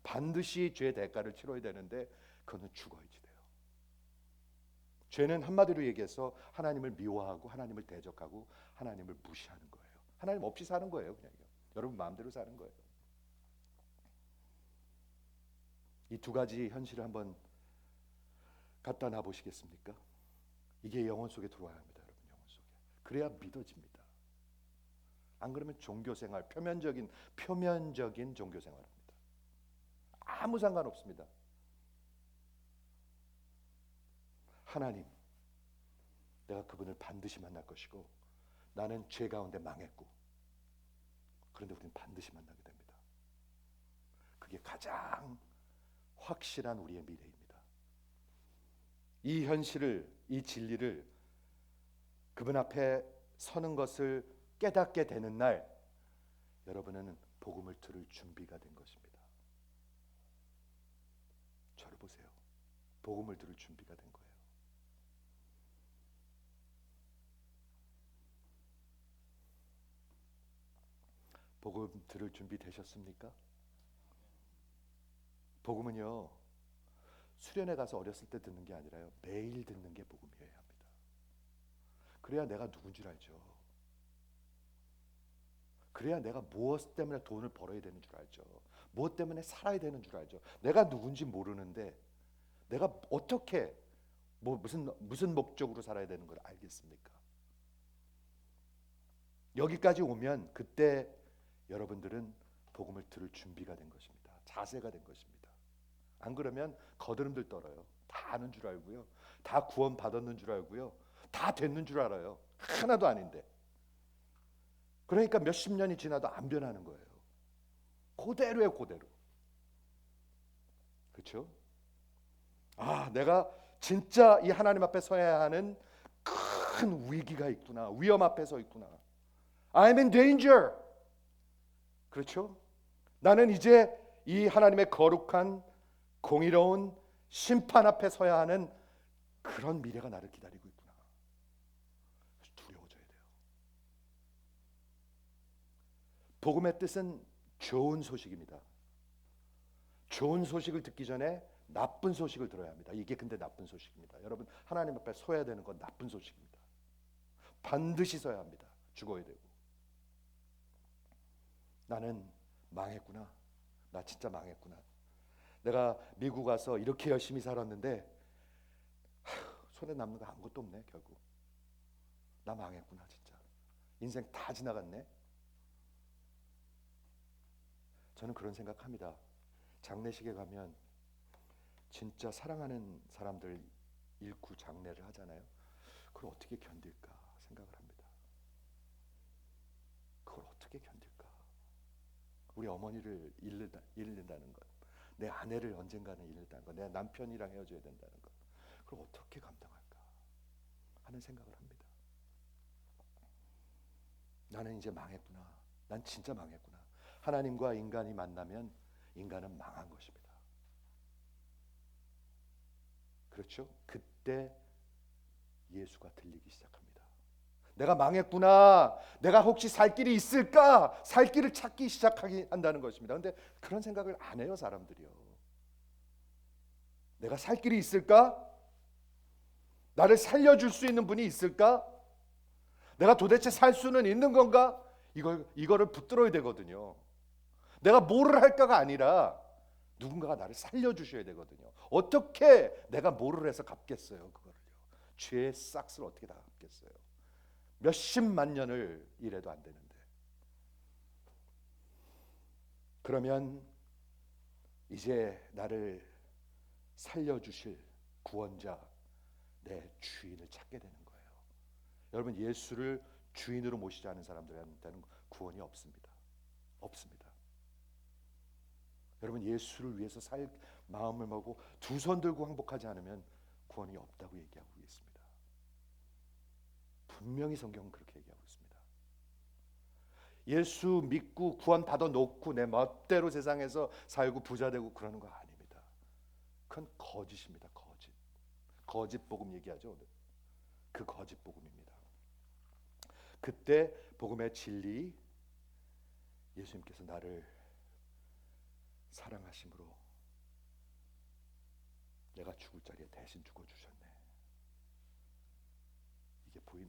반드시 죄의 대가를 치러야 되는데 그거는 죽어야지 돼요. 죄는 한마디로 얘기해서 하나님을 미워하고 하나님을 대적하고 하나님을 무시하는 거예요. 하나님 없이 사는 거예요. 그냥 여러분 마음대로 사는 거예요. 이 두 가지 현실을 한번 갖다 놔 보시겠습니까? 이게 영혼 속에 들어와야 합니다, 여러분. 영혼 속에. 그래야 믿어집니다. 안 그러면 종교생활, 표면적인 종교생활입니다. 아무 상관없습니다. 하나님, 내가 그분을 반드시 만날 것이고 나는 죄 가운데 망했고, 그런데 우리는 반드시 만나게 됩니다. 그게 가장 확실한 우리의 미래입니다. 이 현실을, 이 진리를 그분 앞에 서는 것을 깨닫게 되는 날, 여러분은 복음을 들을 준비가 된 것입니다. 저를 보세요. 복음을 들을 준비가 된 거예요. 복음 들을 준비 되셨습니까? 복음은요, 수련회 가서 어렸을 때 듣는 게 아니라요, 매일 듣는 게 복음이어야 합니다. 그래야 내가 누군 줄 알죠. 그래야 내가 무엇 때문에 돈을 벌어야 되는 줄 알죠. 무엇 때문에 살아야 되는 줄 알죠. 내가 누군지 모르는데 내가 어떻게 무슨 목적으로 살아야 되는 걸 알겠습니까? 여기까지 오면 그때 여러분들은 복음을 들을 준비가 된 것입니다. 자세가 된 것입니다. 안 그러면 거드름들 떨어요. 다 아는 줄 알고요, 다 구원 받았는 줄 알고요, 다 됐는 줄 알아요. 하나도 아닌데. 그러니까 몇십 년이 지나도 안 변하는 거예요. 그대로예요, 그대로. 그렇죠? 내가 진짜 이 하나님 앞에 서야 하는 큰 위기가 있구나. 위험 앞에 서 있구나. I'm in danger. 그렇죠? 나는 이제 이 하나님의 거룩한 공의로운 심판 앞에 서야 하는 그런 미래가 나를 기다리고 있구나. 두려워져야 돼요. 복음의 뜻은 좋은 소식입니다. 좋은 소식을 듣기 전에 나쁜 소식을 들어야 합니다. 이게 근데 나쁜 소식입니다. 여러분, 하나님 앞에 서야 되는 건 나쁜 소식입니다. 반드시 서야 합니다. 죽어야 되고. 나는 망했구나. 나 진짜 망했구나. 내가 미국 와서 이렇게 열심히 살았는데 손에 남는 거 아무것도 없네. 결국 나 망했구나. 진짜 인생 다 지나갔네. 저는 그런 생각합니다. 장례식에 가면 진짜 사랑하는 사람들 잃고 장례를 하잖아요. 그걸 어떻게 견딜까 생각을 합니다. 그걸 어떻게 견딜까? 우리 어머니를 잃는다는 것, 내 아내를 언젠가는 잃는다는 것, 내 남편이랑 헤어져야 된다는 것, 그걸 어떻게 감당할까 하는 생각을 합니다. 나는 이제 망했구나. 난 진짜 망했구나. 하나님과 인간이 만나면 인간은 망한 것입니다. 그렇죠? 그때 예수가 들리기 시작합니다. 내가 망했구나. 내가 혹시 살 길이 있을까? 살 길을 찾기 시작하게 한다는 것입니다. 그런데 그런 생각을 안 해요, 사람들이요. 내가 살 길이 있을까? 나를 살려줄 수 있는 분이 있을까? 내가 도대체 살 수는 있는 건가? 이거를 붙들어야 되거든요. 내가 뭐를 할까가 아니라 누군가가 나를 살려주셔야 되거든요. 어떻게 내가 뭐를 해서 갚겠어요, 그거를요. 죄의 싹을 어떻게 다 갚겠어요? 몇십만 년을 일해도 안 되는데. 그러면 이제 나를 살려주실 구원자, 내 주인을 찾게 되는 거예요. 여러분, 예수를 주인으로 모시지 않은 사람들한테는 구원이 없습니다. 없습니다. 여러분, 예수를 위해서 살 마음을 먹고 두 손 들고 항복하지 않으면 구원이 없다고 얘기하고 있습니다. 분명히 성경은 그렇게 얘기하고 있습니다. 예수 믿고 구원 받아 놓고 내 멋대로 세상에서 살고 부자 되고 그러는 거 아닙니다. 그건 거짓입니다. 거짓 복음 얘기하죠. 오늘. 그 거짓 복음입니다. 그때 복음의 진리, 예수님께서 나를 사랑하심으로 내가 죽을 자리에 대신 죽어 주셨네.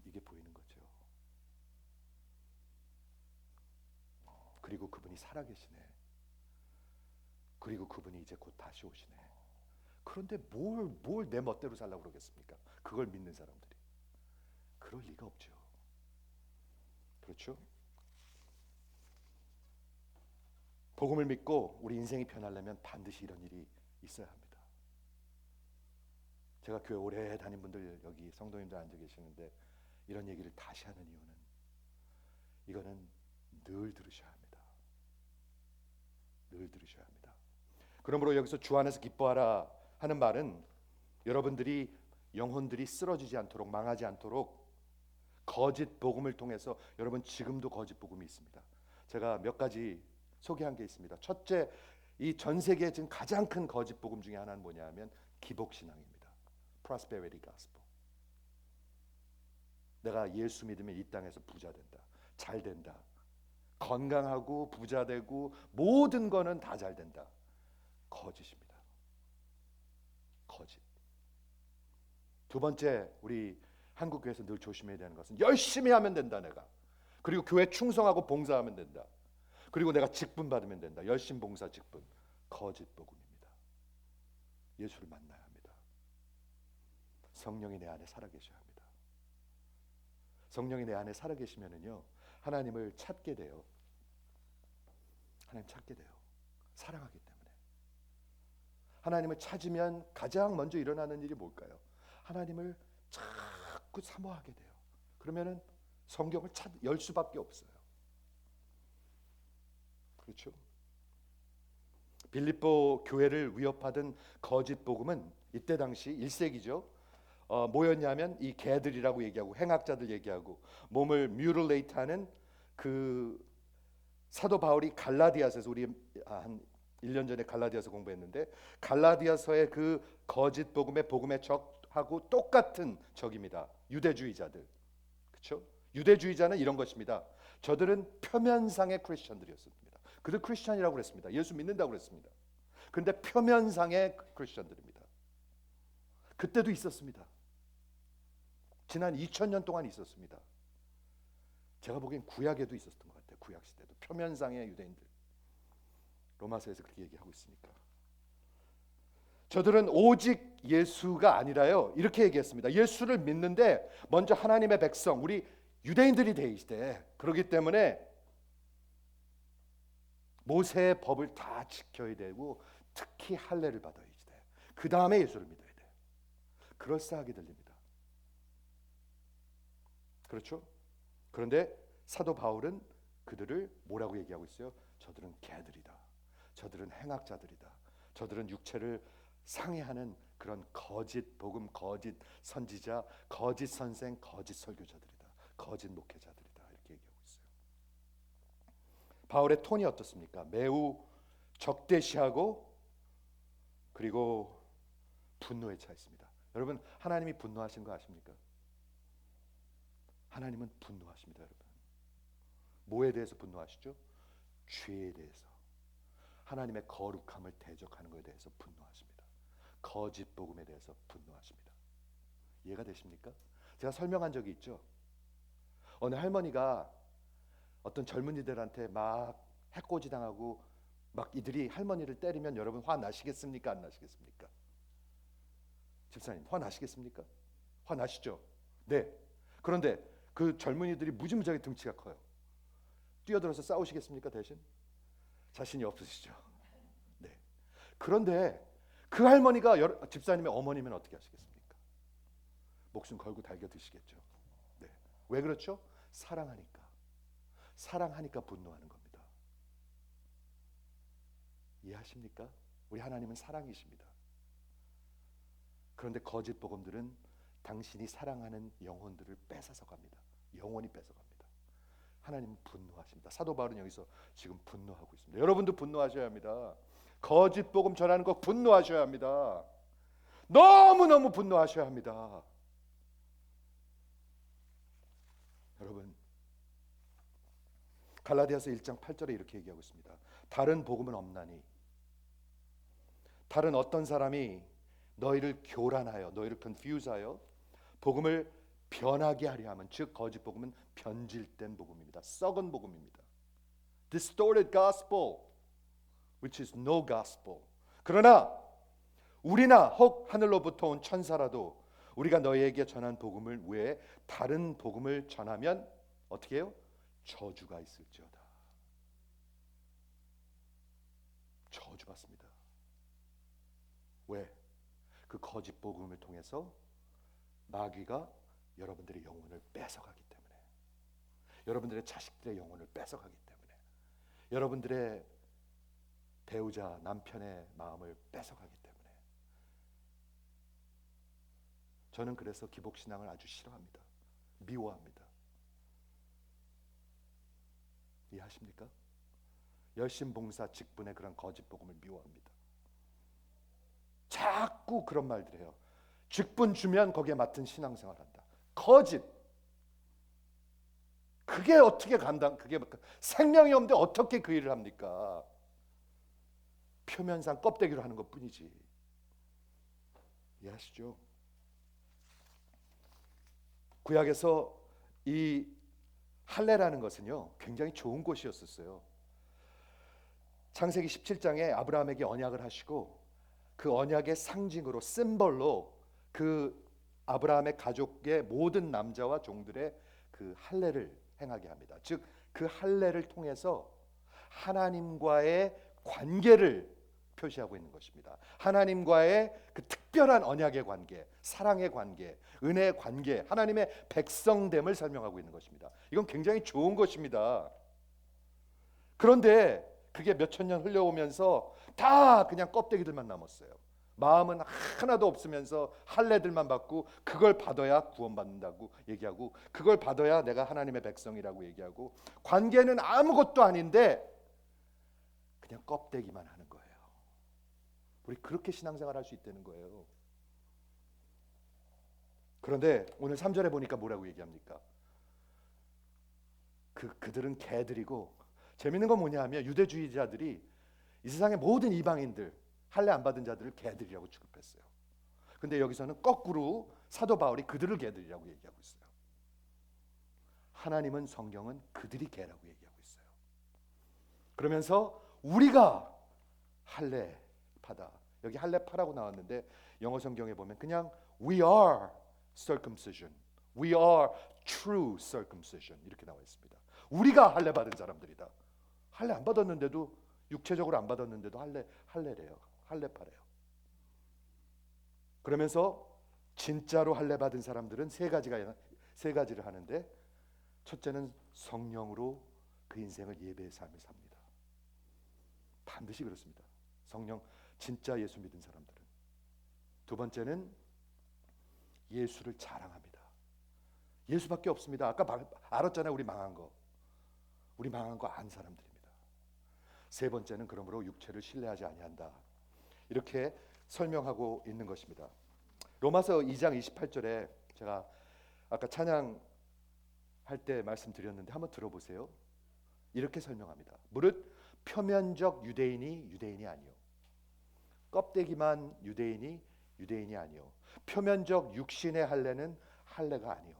이게 보이는 거죠. 그리고 그분이 살아계시네. 그리고 그분이 이제 곧 다시 오시네. 그런데 뭘 내 멋대로 살라고 그러겠습니까? 그걸 믿는 사람들이. 그럴 리가 없죠. 그렇죠? 복음을 믿고 우리 인생이 변하려면 반드시 이런 일이 있어야 합니다. 제가 교회 오래 다닌 분들 여기 성도님들 앉아 계시는데 이런 얘기를 다시 하는 이유는 이거는 늘 들으셔야 합니다. 늘 들으셔야 합니다. 그러므로 여기서 주 안에서 기뻐하라 하는 말은 여러분들이 영혼들이 쓰러지지 않도록 망하지 않도록 거짓 복음을 통해서 여러분 지금도 거짓 복음이 있습니다. 제가 몇 가지 소개한 게 있습니다. 첫째, 이 전 세계에 지금 가장 큰 거짓 복음 중에 하나는 뭐냐면 기복 신앙입니다. Prosperity Gospel. 내가 예수 믿으면 이 땅에서 부자 된다, 잘 된다, 건강하고 부자 되고 모든 거는 다 잘 된다. 거짓입니다. 거짓. 두 번째, 우리 한국 교회에서 늘 조심해야 되는 것은 열심히 하면 된다 내가. 그리고 교회 충성하고 봉사하면 된다. 그리고 내가 직분 받으면 된다. 열심 봉사 직분. 거짓 복음입니다. 예수를 만나야 합니다. 성령이 내 안에 살아계셔야 합니다. 성령이 내 안에 살아계시면은요 하나님을 찾게 돼요. 하나님 찾게 돼요. 사랑하기 때문에. 하나님을 찾으면 가장 먼저 일어나는 일이 뭘까요? 하나님을 자꾸 사모하게 돼요. 그러면은 성경을 열 수밖에 없어요. 그렇죠? 빌립보 교회를 위협하던 거짓 복음은 이때 당시 1세기죠. 뭐였냐면 이 개들이라고 얘기하고 행악자들 얘기하고 몸을 뮤틸레이트하는 그 사도 바울이 갈라디아서에서 우리 한 1년 전에 갈라디아서 공부했는데 갈라디아서의 그 거짓 복음의 적하고 똑같은 적입니다. 유대주의자들. 그렇죠? 유대주의자는 이런 것입니다. 저들은 표면상의 크리스천들이었습니다. 그들 크리스천이라고 그랬습니다. 예수 믿는다고 그랬습니다. 그런데 표면상의 크리스천들입니다. 그때도 있었습니다. 지난 2000년 동안 있었습니다. 제가 보기엔 구약에도 있었던 것 같아요. 구약 시대도 표면상의 유대인들. 로마서에서 그렇게 얘기하고 있으니까. 저들은 오직 예수가 아니라요. 이렇게 얘기했습니다. 예수를 믿는데 먼저 하나님의 백성, 우리 유대인들이 되시되 그렇기 때문에 모세의 법을 다 지켜야 되고 특히 할례를 받아야지 돼. 그 다음에 예수를 믿어야 돼. 그럴싸하게 들립니다. 그렇죠? 그런데 사도 바울은 그들을 뭐라고 얘기하고 있어요? 저들은 개들이다. 저들은 행악자들이다. 저들은 육체를 상해하는 그런 거짓 복음, 거짓 선지자, 거짓 선생, 거짓 설교자들이다. 거짓 목회자들이다. 이렇게 얘기하고 있어요. 바울의 톤이 어떻습니까? 매우 적대시하고 그리고 분노에 차 있습니다. 여러분, 하나님이 분노하신 거 아십니까? 하나님은 분노하십니다, 여러분. 뭐에 대해서 분노하시죠? 죄에 대해서. 하나님의 거룩함을 대적하는 것에 대해서 분노하십니다. 거짓 복음에 대해서 분노하십니다. 이해가 되십니까? 제가 설명한 적이 있죠. 어느 할머니가 어떤 젊은이들한테 막 해코지 당하고 막 이들이 할머니를 때리면 여러분 화 나시겠습니까? 안 나시겠습니까? 집사님 화 나시겠습니까? 화 나시죠? 네. 그런데 그 젊은이들이 무지무지하게 등치가 커요. 뛰어들어서 싸우시겠습니까? 대신? 자신이 없으시죠? 네. 그런데 그 할머니가 집사님의 어머니면 어떻게 하시겠습니까? 목숨 걸고 달겨 드시겠죠. 네. 왜 그렇죠? 사랑하니까. 사랑하니까 분노하는 겁니다. 이해하십니까? 우리 하나님은 사랑이십니다. 그런데 거짓 복음들은 당신이 사랑하는 영혼들을 뺏어서 갑니다. 영원히 뺏어갑니다. 하나님은 분노하십니다. 사도 바울은 여기서 지금 분노하고 있습니다. 여러분도 분노하셔야 합니다. 거짓 복음 전하는 거 분노하셔야 합니다. 너무너무 분노하셔야 합니다. 여러분, 갈라디아서 1장 8절에 이렇게 얘기하고 있습니다. 다른 복음은 없나니 다른 어떤 사람이 너희를 교란하여 너희를 confuse하여 복음을 변하게 하려 하면, 즉 거짓 복음은 변질된 복음입니다. 썩은 복음입니다. distorted gospel which is no gospel. 그러나 우리나 혹 하늘로부터 온 천사라도 우리가 너희에게 전한 복음을 외에 다른 복음을 전하면 어떻게 해요? 저주가 있을지어다. 저주받습니다. 왜? 그 거짓 복음을 통해서 마귀가 여러분들의 영혼을 뺏어가기 때문에, 여러분들의 자식들의 영혼을 뺏어가기 때문에, 여러분들의 배우자 남편의 마음을 뺏어가기 때문에. 저는 그래서 기복신앙을 아주 싫어합니다. 미워합니다. 이해하십니까? 열심봉사 직분의 그런 거짓 복음을 미워합니다. 자꾸 그런 말들 해요. 직분 주면 거기에 맡은 신앙생활 한다. 거짓. 그게 어떻게 그게 생명이 없는데 어떻게 그 일을 합니까? 표면상 껍데기로 하는 것뿐이지. 이해하시죠? 구약에서 이 할례라는 것은요 굉장히 좋은 곳이었었어요. 창세기 17장에 아브라함에게 언약을 하시고 그 언약의 상징으로, 심벌로 그 아브라함의 가족의 모든 남자와 종들의 그 할례를 행하게 합니다. 즉 그 할례를 통해서 하나님과의 관계를 표시하고 있는 것입니다. 하나님과의 그 특별한 언약의 관계, 사랑의 관계, 은혜의 관계, 하나님의 백성됨을 설명하고 있는 것입니다. 이건 굉장히 좋은 것입니다. 그런데 그게 몇천 년 흘러오면서 다 그냥 껍데기들만 남았어요. 마음은 하나도 없으면서 할례들만 받고 그걸 받아야 구원받는다고 얘기하고, 그걸 받아야 내가 하나님의 백성이라고 얘기하고, 관계는 아무것도 아닌데 그냥 껍데기만 하는 거예요. 우리 그렇게 신앙생활 할 수 있다는 거예요. 그런데 오늘 3절에 보니까 뭐라고 얘기합니까? 그들은 개들이고, 재밌는 건 뭐냐 하면 유대주의자들이 이 세상의 모든 이방인들, 할례 안 받은 자들을 개들이라고 취급했어요. 근데 여기서는 거꾸로 사도 바울이 그들을 개들이라고 얘기하고 있어요. 하나님은, 성경은 그들이 개라고 얘기하고 있어요. 그러면서 우리가 할례 파다, 여기 할례파라고 나왔는데 영어 성경에 보면 그냥 we are circumcision, we are true circumcision 이렇게 나와 있습니다. 우리가 할례 받은 사람들이다. 할례 안 받았는데도, 육체적으로 안 받았는데도 할례래요. 할례파래요. 그러면서 진짜로 할례 받은 사람들은 세 가지를 하는데, 첫째는 성령으로 그 인생을 예배의 삶을 삽니다. 반드시 그렇습니다. 성령, 진짜 예수 믿은 사람들은. 두 번째는 예수를 자랑합니다. 예수밖에 없습니다. 아까 알았잖아요. 우리 망한 거 안 사람들입니다. 세 번째는 그러므로 육체를 신뢰하지 아니한다. 이렇게 설명하고 있는 것입니다. 로마서 2장 28절에 제가 아까 찬양할 때 말씀드렸는데 한번 들어보세요. 이렇게 설명합니다. 무릇 표면적 유대인이 아니요, 껍데기만 유대인이 아니요, 표면적 육신의 할례는 할례가 아니요,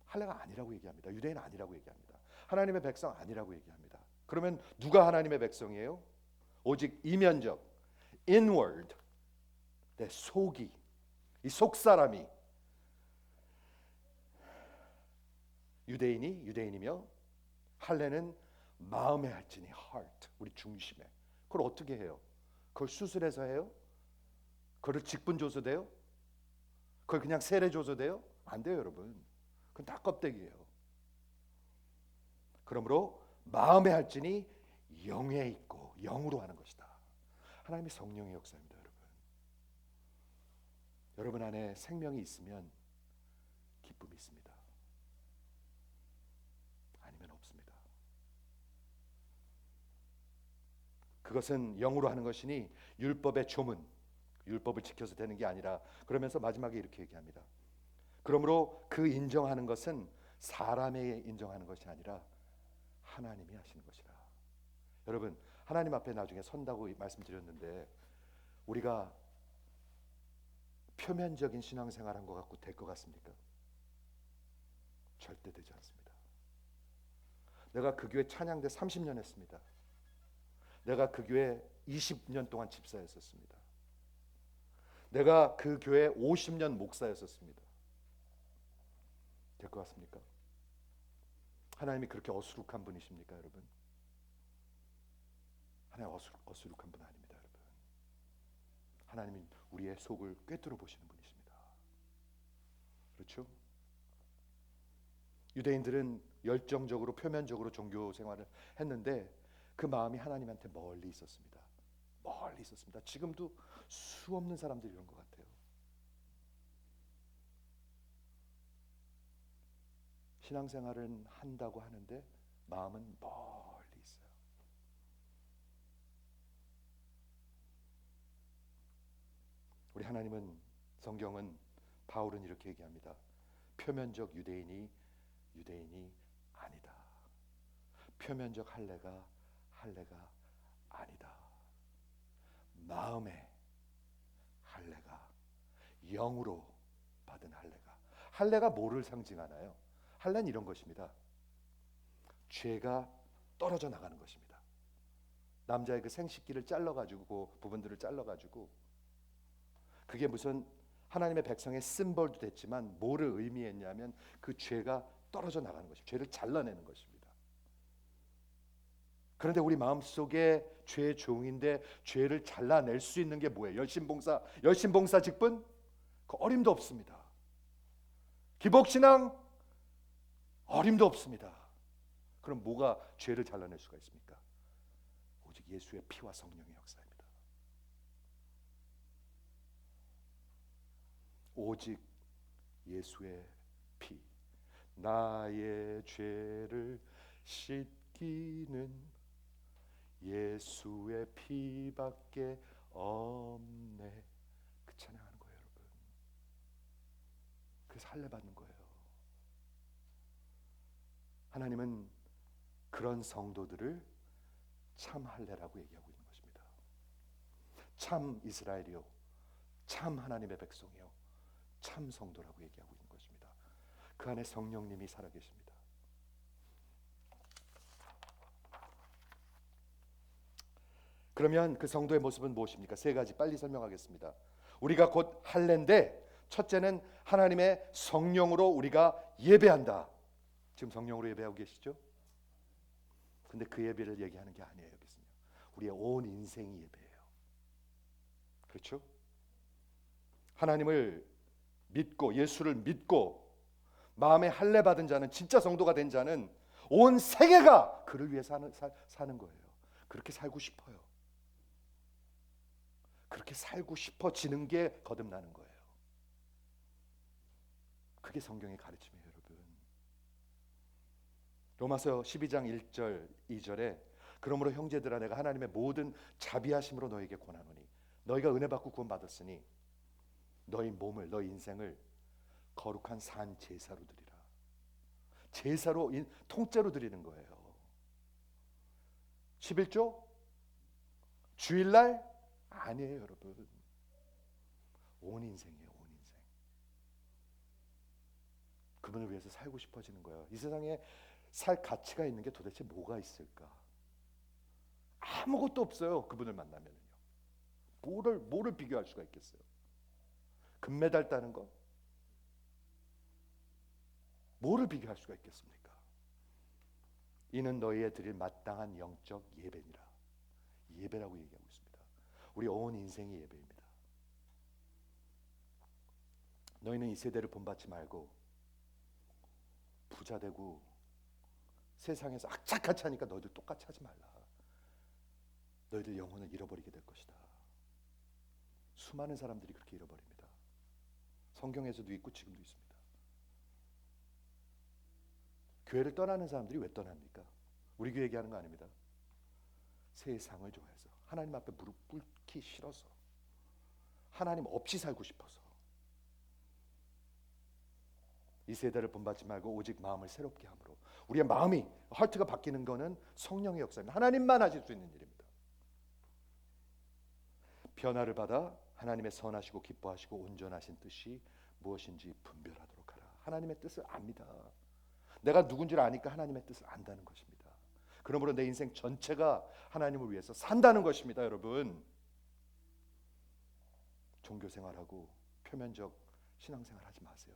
할례가 아니라고 얘기합니다. 유대인 아니라고 얘기합니다. 하나님의 백성 아니라고 얘기합니다. 그러면 누가 하나님의 백성이에요? 오직 이면적, inward, 내 속이, 이 속사람이 유대인이며, 할례는 마음의 할지니 heart, 우리 중심에. 그걸 어떻게 해요? 그걸 수술해서 해요? 그걸 직분 줘서 돼요? 그걸 그냥 세례 줘서 돼요? 안 돼요, 여러분. 그건 다 껍데기예요. 그러므로 마음의 할지니 영에 있고 영으로 하는 것이다. 하나님의 성령의 역사입니다, 여러분. 여러분 안에 생명이 있으면 기쁨이 있습니다. 그것은 영으로 하는 것이니 율법의 조문, 율법을 지켜서 되는 게 아니라, 그러면서 마지막에 이렇게 얘기합니다. 그러므로 그 인정하는 것은 사람의 인정하는 것이 아니라 하나님이 하시는 것이라. 여러분, 하나님 앞에 나중에 선다고 말씀드렸는데 우리가 표면적인 신앙생활한 것 같고 될 것 같습니까? 절대 되지 않습니다. 내가 그 교회 찬양대 30년 했습니다. 내가 그 교회 20년 동안 집사였었습니다. 내가 그 교회 50년 목사였었습니다. 될 것 같습니까? 하나님이 그렇게 어수룩한 분이십니까, 여러분? 하나님 어수룩한 분 아닙니다, 여러분. 하나님이 우리의 속을 꿰뚫어 보시는 분이십니다. 그렇죠? 유대인들은 열정적으로 표면적으로 종교 생활을 했는데 그 마음이 하나님한테 멀리 있었습니다. 멀리 있었습니다. 지금도 수없는 사람들이 이런 것 같아요. 신앙생활은 한다고 하는데 마음은 멀리 있어요. 우리 하나님은, 성경은, 바울은 이렇게 얘기합니다. 표면적 유대인이 아니다. 표면적 할례가 아니다. 마음의 할례가, 영으로 받은 할례가 뭐를 상징하나요? 할례는 이런 것입니다. 죄가 떨어져 나가는 것입니다. 남자의 그 생식기를 잘라가지고, 부분들을 잘라가지고, 그게 무슨 하나님의 백성의 심벌도 됐지만 뭐를 의미했냐면 그 죄가 떨어져 나가는 것입니다. 죄를 잘라내는 것입니다. 그런데 우리 마음속에 죄의 종인데 죄를 잘라낼 수 있는 게 뭐예요? 열심봉사 직분? 그 어림도 없습니다. 기복신앙? 어림도 없습니다. 그럼 뭐가 죄를 잘라낼 수가 있습니까? 오직 예수의 피와 성령의 역사입니다. 오직 예수의 피, 나의 죄를 씻기는 예수의 피밖에 없네. 그 찬양하는 거예요, 여러분. 그래서 할례 받는 거예요. 하나님은 그런 성도들을 참 할례라고 얘기하고 있는 것입니다. 참 이스라엘이요, 참 하나님의 백성이요, 참 성도라고 얘기하고 있는 것입니다. 그 안에 성령님이 살아계십니다. 그러면 그 성도의 모습은 무엇입니까? 세 가지 빨리 설명하겠습니다. 우리가 곧 할례인데, 첫째는 하나님의 성령으로 우리가 예배한다. 지금 성령으로 예배하고 계시죠? 근데 그 예배를 얘기하는 게 아니에요. 여기서요, 우리의 온 인생이 예배예요. 그렇죠? 하나님을 믿고 예수를 믿고 마음에 할례 받은 자는, 진짜 성도가 된 자는 온 세계가 그를 위해 사는 거예요. 그렇게 살고 싶어요. 그렇게 살고 싶어지는 게 거듭나는 거예요. 그게 성경의 가르침이에요, 여러분. 로마서 12장 1절 2절에 그러므로 형제들아, 내가 하나님의 모든 자비하심으로 너에게 권하노니 너희가 은혜 받고 구원 받았으니 너희 몸을, 너희 인생을 거룩한 산 제사로 드리라. 제사로, 통째로 드리는 거예요. 11조? 주일날? 아니에요, 여러분. 온 인생이에요, 온 인생. 그분을 위해서 살고 싶어지는 거예요. 이 세상에 살 가치가 있는 게 도대체 뭐가 있을까? 아무것도 없어요. 그분을 만나면요. 뭐를 비교할 수가 있겠어요? 금메달 따는 거? 뭐를 비교할 수가 있겠습니까? 이는 너희에 드릴 마땅한 영적 예배니라. 예배라고 얘기하고 있습니다. 우리 온 인생이 예배입니다. 너희는 이 세대를 본받지 말고 부자 되고 세상에서 악착같이 하니까 너희들 똑같이 하지 말라. 너희들 영혼을 잃어버리게 될 것이다. 수많은 사람들이 그렇게 잃어버립니다. 성경에서도 있고 지금도 있습니다. 교회를 떠나는 사람들이 왜 떠납니까? 우리 교회 얘기하는 거 아닙니다. 세상을 좋아해서, 하나님 앞에 무릎 꿇기 싫어서, 하나님 없이 살고 싶어서. 이 세대를 본받지 말고 오직 마음을 새롭게 함으로. 우리의 마음이, 하트가 바뀌는 것은 성령의 역사입니다. 하나님만 하실 수 있는 일입니다. 변화를 받아 하나님의 선하시고 기뻐하시고 온전하신 뜻이 무엇인지 분별하도록 하라. 하나님의 뜻을 압니다. 내가 누군지를 아니까 하나님의 뜻을 안다는 것입니다. 그러므로 내 인생 전체가 하나님을 위해서 산다는 것입니다. 여러분, 종교생활하고 표면적 신앙생활 하지 마세요.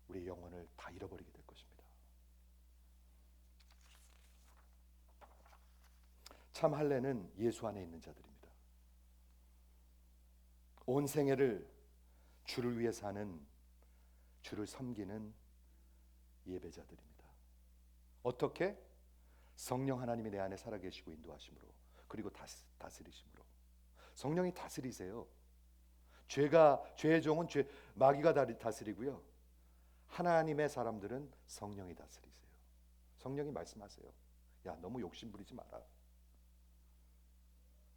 우리의 영혼을 다 잃어버리게 될 것입니다. 참 할례는 예수 안에 있는 자들입니다. 온 생애를 주를 위해 사는, 주를 섬기는 예배자들입니다. 어떻게? 성령 하나님이 내 안에 살아계시고 인도하심으로, 그리고 다스리심으로. 성령이 다스리세요. 죄의 종은 마귀가 다스리고요, 하나님의 사람들은 성령이 다스리세요. 성령이 말씀하세요. 야, 너무 욕심 부리지 마라.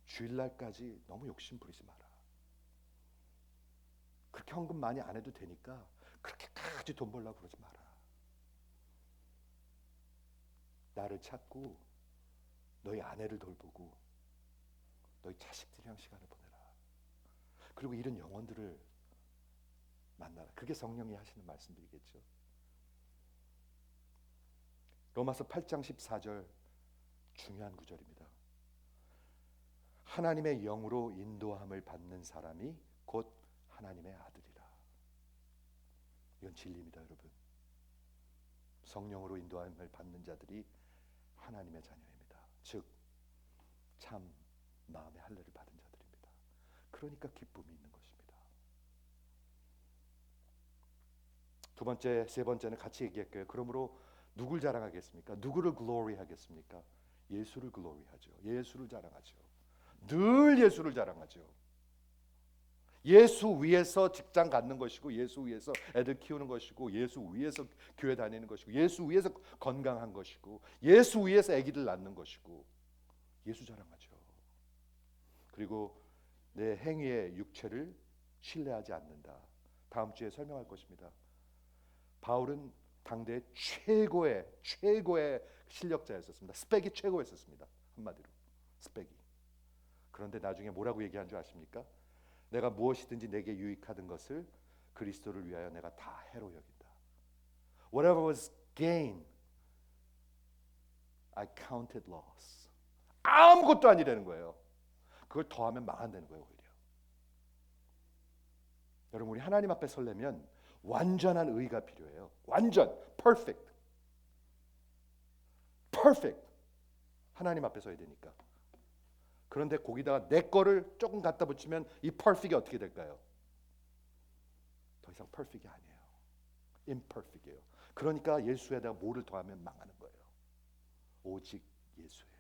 주일날까지 너무 욕심 부리지 마라. 그렇게 헌금 많이 안 해도 되니까 그렇게까지 돈 벌려고 그러지 마라. 나를 찾고 너희 아내를 돌보고 너희 자식들이랑 시간을 보내라. 그리고 이런 영혼들을 만나라. 그게 성령이 하시는 말씀들이겠죠. 로마서 8장 14절 중요한 구절입니다. 하나님의 영으로 인도함을 받는 사람이 곧 하나님의 아들이라. 이건 진리입니다, 여러분. 성령으로 인도함을 받는 자들이 하나님의 자녀입니다. 즉 참 마음의 할례를 받은 자들입니다. 그러니까 기쁨이 있는 것입니다. 두 번째, 세 번째는 같이 얘기할게요. 그러므로 누굴 자랑하겠습니까? 누구를 글로리 하겠습니까? 예수를 글로리 하죠. 예수를 자랑하죠. 늘 예수를 자랑하죠. 예수 위에서 직장 갖는 것이고, 예수 위에서 애들 키우는 것이고, 예수 위에서 교회 다니는 것이고, 예수 위에서 건강한 것이고, 예수 위에서 아기들 낳는 것이고, 예수 자랑하죠. 그리고 내 행위의 육체를 신뢰하지 않는다. 다음 주에 설명할 것입니다. 바울은 당대 최고의 실력자였었습니다. 스펙이 최고였었습니다. 한마디로 스펙이. 그런데 나중에 뭐라고 얘기한 줄 아십니까? 내가 무엇이든지 내게 유익하던 것을 그리스도를 위하여 내가 다 해로 여긴다. Whatever was gain, I counted loss. 아무것도 아니라는 거예요. 그걸 더하면 망한다는 거예요, 오히려. 여러분, 우리 하나님 앞에 서려면 완전한 의가 필요해요. 완전, perfect. 하나님 앞에 서야 되니까. 그런데 거기다가 내 거를 조금 갖다 붙이면 이 perfect이 어떻게 될까요? 더 이상 perfect이 아니에요. imperfect이에요. 그러니까 예수에다가 뭐를 더하면 망하는 거예요. 오직 예수예요.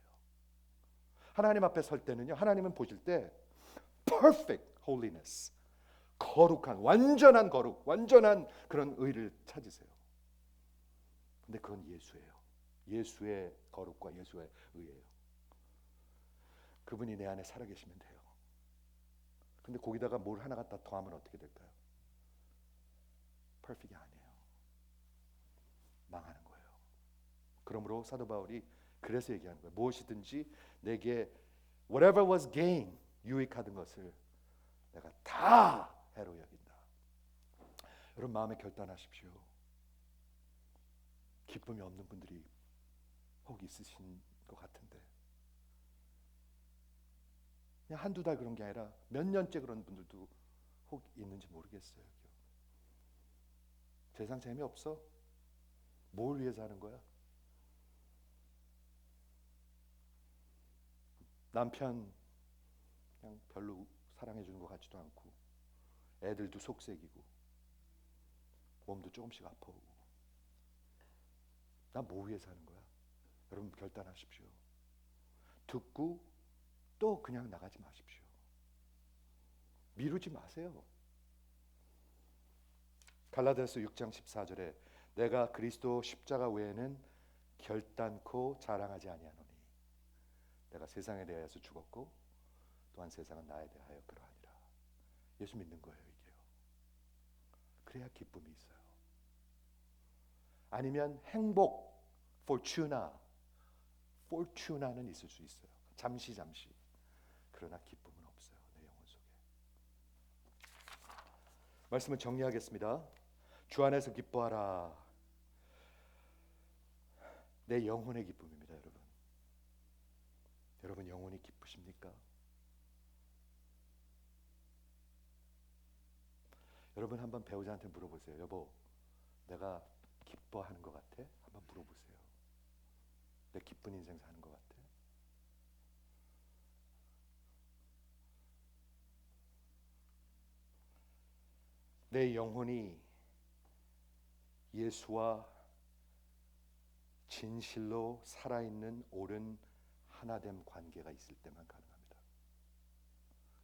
하나님 앞에 설 때는요, 하나님은 보실 때 perfect holiness, 거룩한, 완전한 거룩, 완전한 그런 의를 찾으세요. 근데 그건 예수예요. 예수의 거룩과 예수의 의예요. 그분이 내 안에 살아계시면 돼요. 근데 거기다가 뭘 하나 갖다 더하면 어떻게 될까요? 퍼펙트가 아니에요. 망하는 거예요. 그러므로 사도 바울이 그래서 얘기하는 거예요. 무엇이든지 내게 whatever was gain, 유익하던 것을 내가 다 해로 여긴다. 여러분, 마음에 결단하십시오. 기쁨이 없는 분들이 혹 있으신 것 같은데, 그냥 한두 달 그런 게 아니라 몇 년째 그런 분들도 혹 있는지 모르겠어요. 세상 재미없어? 뭘 위해서 하는 거야? 남편 그냥 별로 사랑해 주는 것 같지도 않고, 애들도 속색이고, 몸도 조금씩 아파오고, 나 뭐 위해서 하는 거야? 여러분, 결단하십시오. 듣고 또 그냥 나가지 마십시오. 미루지 마세요. 갈라디아서 6장 14절에 내가 그리스도 십자가 외에는 결단코 자랑하지 아니하노니, 내가 세상에 대하여서 죽었고 또한 세상은 나에 대하여 그러하니라. 예수 믿는 거예요, 이게요. 그래야 기쁨이 있어요. 아니면 행복, fortuna는 있을 수 있어요. 잠시. 그러나 기쁨은 없어요, 내 영혼 속에. 말씀을 정리하겠습니다. 주 안에서 기뻐하라. 내 영혼의 기쁨입니다, 여러분. 여러분 영혼이 기쁘십니까? 여러분 한번 배우자한테 물어보세요. 여보, 내가 기뻐하는 것 같아? 한번 물어보세요. 내 기쁜 인생 사는 것 같아? 내 영혼이 예수와 진실로 살아있는 옳은 하나됨 관계가 있을 때만 가능합니다.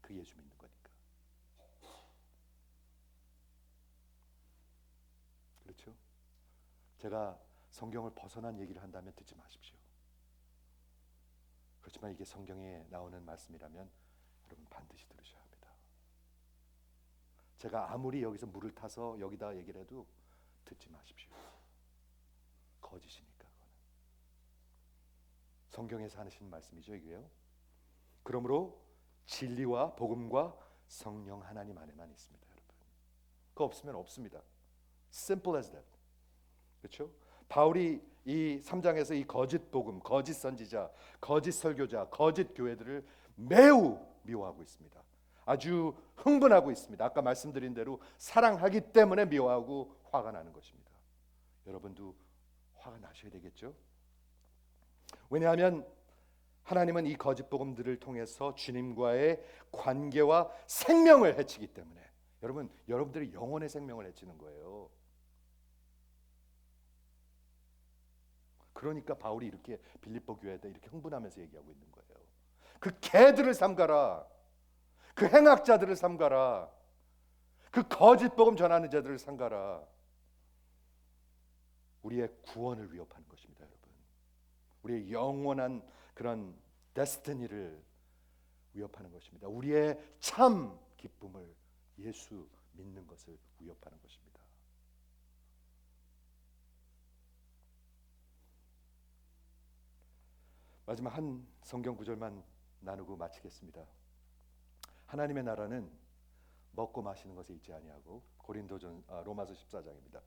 그 예수 믿는 거니까. 그렇죠? 제가 성경을 벗어난 얘기를 한다면 듣지 마십시오. 그렇지만 이게 성경에 나오는 말씀이라면 여러분 반드시 들으셔야 합니다. 제가 아무리 여기서 물을 타서 여기다 얘기를 해도 듣지 마십시오. 거짓이니까 그거는. 성경에서 하시는 말씀이죠, 이게요. 그러므로 진리와 복음과 성령 하나님 안에만 있습니다, 여러분. 그거 없으면 없습니다. Simple as that. 그렇죠? 바울이 이 3장에서 이 거짓 복음, 거짓 선지자, 거짓 설교자, 거짓 교회들을 매우 미워하고 있습니다. 아주 흥분하고 있습니다. 아까 말씀드린 대로 사랑하기 때문에 미워하고 화가 나는 것입니다. 여러분도 화가 나셔야 되겠죠? 왜냐하면 하나님은 이 거짓 복음들을 통해서 주님과의 관계와 생명을 해치기 때문에 여러분들이 영혼의 생명을 해치는 거예요. 그러니까 바울이 이렇게 빌립보 교회에 이렇게 흥분하면서 얘기하고 있는 거예요. 그 개들을 삼가라. 그 행악자들을 삼가라. 그 거짓 복음 전하는 자들을 삼가라. 우리의 구원을 위협하는 것입니다, 여러분. 우리의 영원한 그런 데스티니를 위협하는 것입니다. 우리의 참 기쁨을, 예수 믿는 것을 위협하는 것입니다. 마지막 한 성경 구절만 나누고 마치겠습니다. 하나님의 나라는 먹고 마시는 것에 있지 아니하고 로마서 14장입니다.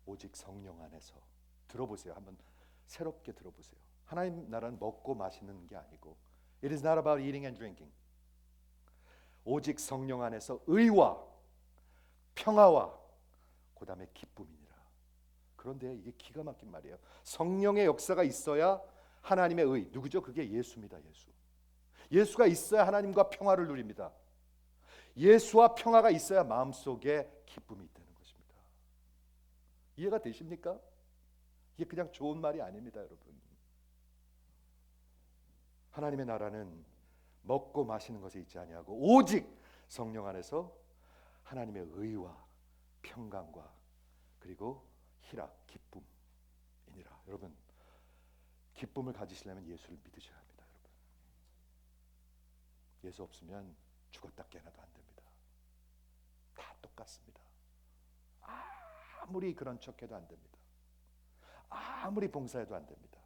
오직 성령 안에서. 들어보세요. 한번 새롭게 들어보세요. 하나님 나라는 먹고 마시는 게 아니고 It is not about eating and drinking. 오직 성령 안에서 의와 평화와 그 다음에 기쁨이니라. 그런데 이게 기가 막힌 말이에요. 성령의 역사가 있어야 하나님의 의, 누구죠? 그게 예수입니다. 예수가 있어야 하나님과 평화를 누립니다. 예수와 평화가 있어야 마음속에 기쁨이 있다는 것입니다. 이해가 되십니까? 이게 그냥 좋은 말이 아닙니다, 여러분. 하나님의 나라는 먹고 마시는 것에 있지 아니하고 오직 성령 안에서 하나님의 의와 평강과 그리고 희락, 기쁨이니라. 여러분, 기쁨을 가지시려면 예수를 믿으셔야 합니다, 여러분. 예수 없으면 죽었다 깨어나도 안 됩니다. 다 똑같습니다. 아무리 그런 척해도 안 됩니다. 아무리 봉사해도 안 됩니다.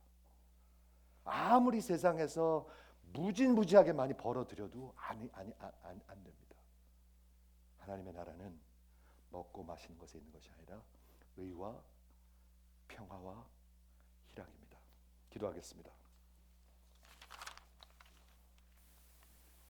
아무리 세상에서 무지하게 많이 벌어들여도 안 됩니다. 하나님의 나라는 먹고 마시는 것에 있는 것이 아니라 의와 평화와 희락입니다. 기도하겠습니다.